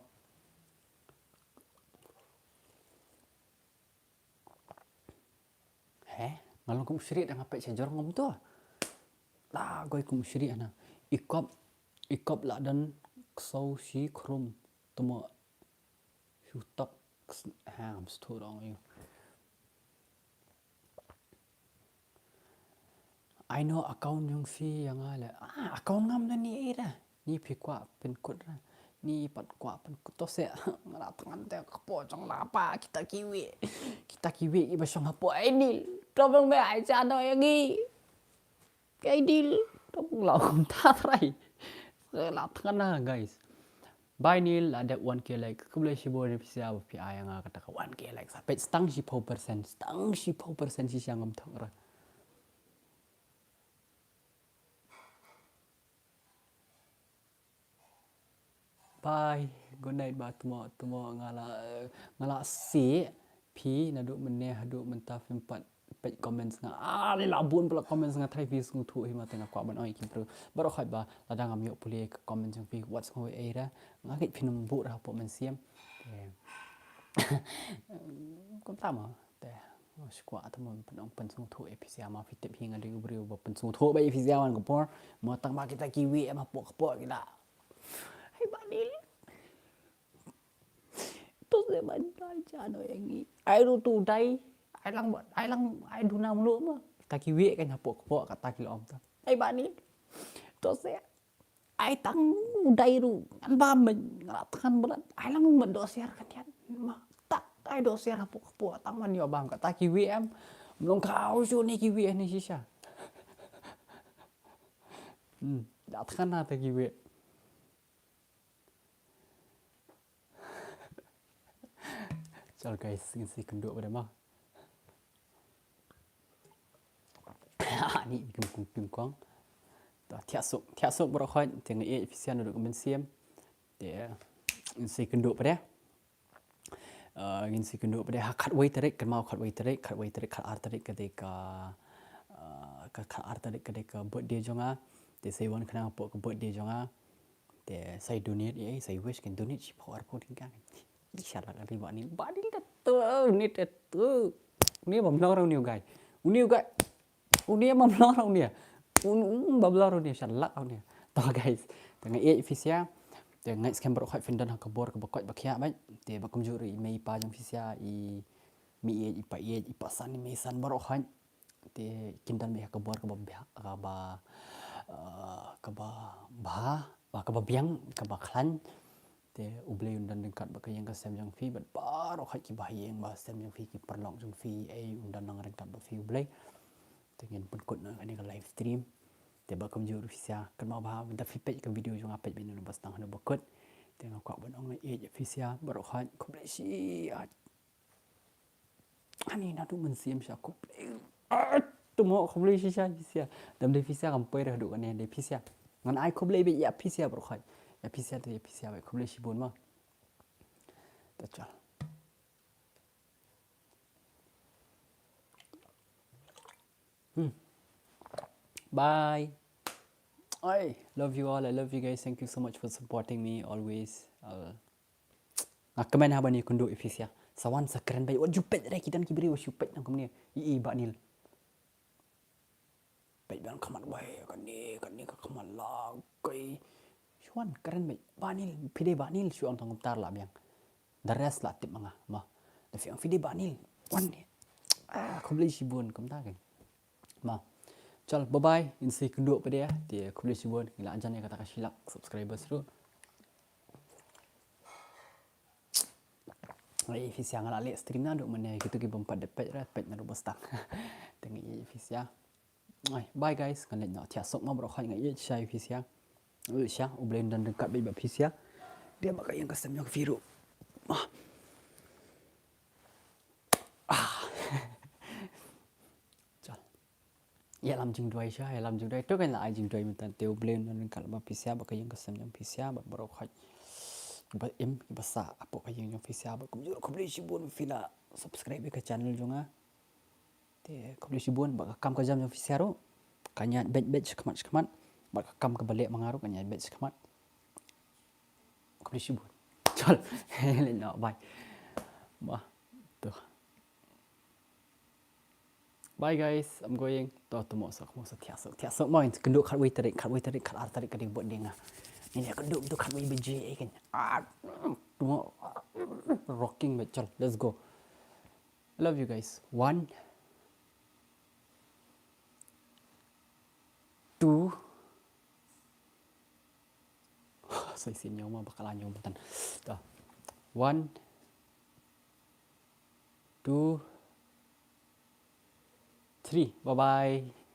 ngalung kum syrik dah ngapai sejor ngom tu dah goi kum syrik na ikop la dan sau si krum tuma hutak ham stu dong you I know account yang fee yang ala account ngam dan ni dah ni pi kwa pen kod ra ni pat kwa pen kod to se ngala tangan te kapo chong lapa kita kiwi i basong hapo ai ni tobong me ai cha no yang gi cái deal tobong lau kum ta trai la tangan na guys By nil ada 1k like kubla shibo ni pisia ba pi ayang kata 1k like sampai stang 10% si siang ngam thong ra Bye. Good night ba tumo ngala si pi na duk meneh duk mentaf empat page comments nga ni labun pula comments nga try vis ngu thu hima tengah kwa ban oi ki bro baro khat ba ladang am yo puli comments yang pi what's ngoi era nga git pinum bu ra po men siam kom tama te skwa tamon penong pen sung thu episia ma fitep hinga de ubrio ba pen sung thu ba episia wan ko por mo tang ba kita kiwi ma po kita hai banil tu se ban tai cha no yang ni ai ru tu dai ai du nam lu ma ta kiwi kan hapo kata kilo om ta ai banil tu se ai tang dai ru an ba mình ngatan bulan ai lang mình do share kan yan ma tak ai do share hapo tang man yo bang kata kiwi em long kau su ni kiwi ni sisa đã khăn na ta kiwi Chào guys, xin si kenduk pada mah. Ni kum kwang. Ta thiak sok bro khoi teng e efisien duk men siam. De si kenduk pada. Ngin si kenduk pada khat wei tarik kan mau khat wei tarik khat ar tarik ketika khat ar tarik ketika birthday jonga. De sai wan khana po ke birthday jonga. De sai donate ye sai wish kan donate si power po tingkang. Inshallah dari bani tu ni tu ni bamlau orang ni guys uni bamlau orang ni bamlau orang ni inshallah orang ni to guys tengah efisia tengah scam berok hot findan hak kabor ke bakot bakia baik te bakum juri mei pa jang fisia i mi ipa san ni mesan berok hot te kindan mei kabor ke ba biang ke ba klan te ublei undan dekat bakai yang kasem yang fi bat baro khat ki bahayeng ba sem yang fi ki perlong jung fi undan nang dekat ba fi ublei tengen pun kot na ani ka live stream te ba kam jur fisia kan ma ba da fi page ka video jung apet bin bas tang na bakot tengok kwa banong na fisia baro khat kublei si ani na tu men siam sha kublei tu mo kublei si sha fisia dam de fisia kam poi ra du kan de fisia ngan ai kublei be ya fisia baro khat Episia baik kau boleh sibun mah. Betul. Bye. I love you all. I love you guys. Thank you so much for supporting me always. Comment apa ni kundu Episia. Sawan sakran baik. What jupet dah kita nak beri what jupet nak kau ni. Baknil. Baik bang kamat baik kan ni kamat lah kai. Shuan keren baik banil pide banil shuan tang tar lah biang the rest lah tip manga mah the fiang pide banil wan ni kau beli sibun kau tak kan mah chal bye bye in si kenduk pada ya dia kau beli sibun gila anjan ni kata kasilak subscribers tu ai fisia ngala le stream na duk mana gitu ki bompat de page ra page na do bostak tengi fisia ai bye guys kan let nak tia sok ma bro khai ngai chai fisia Usia, ublen dan dekat bayi bapisia, dia pakai yang custom yang biru. Chal. Ya lam jing doi sha, ya lam jing doi. Tu kan lah jing doi minta teu ublen dan dekat bapisia pakai yang custom yang fisia, baru khai. Ba basa apa kai yang fisia ba kum jur kum beli sibun fila subscribe ke channel jonga. Kau boleh sibuan bak kam ka jam yang fisiaro. Kanya bet sekemat. Bak kam ke balik mengaruh kanya bet sekemat. Kau boleh sibuan. Chal. No, bye. Bah. Tuh. Bye guys, I'm going. Tuh mau tiasok mau kenduk kat waiter kat artarik kadang buat dia ngah. Ini kenduk tu kat waiter beje kan. Tuh rocking betul. Let's go. I love you guys. 1 2 Saya sini mah bakal anyong bentar. Dah. 1 2 3. Bye bye.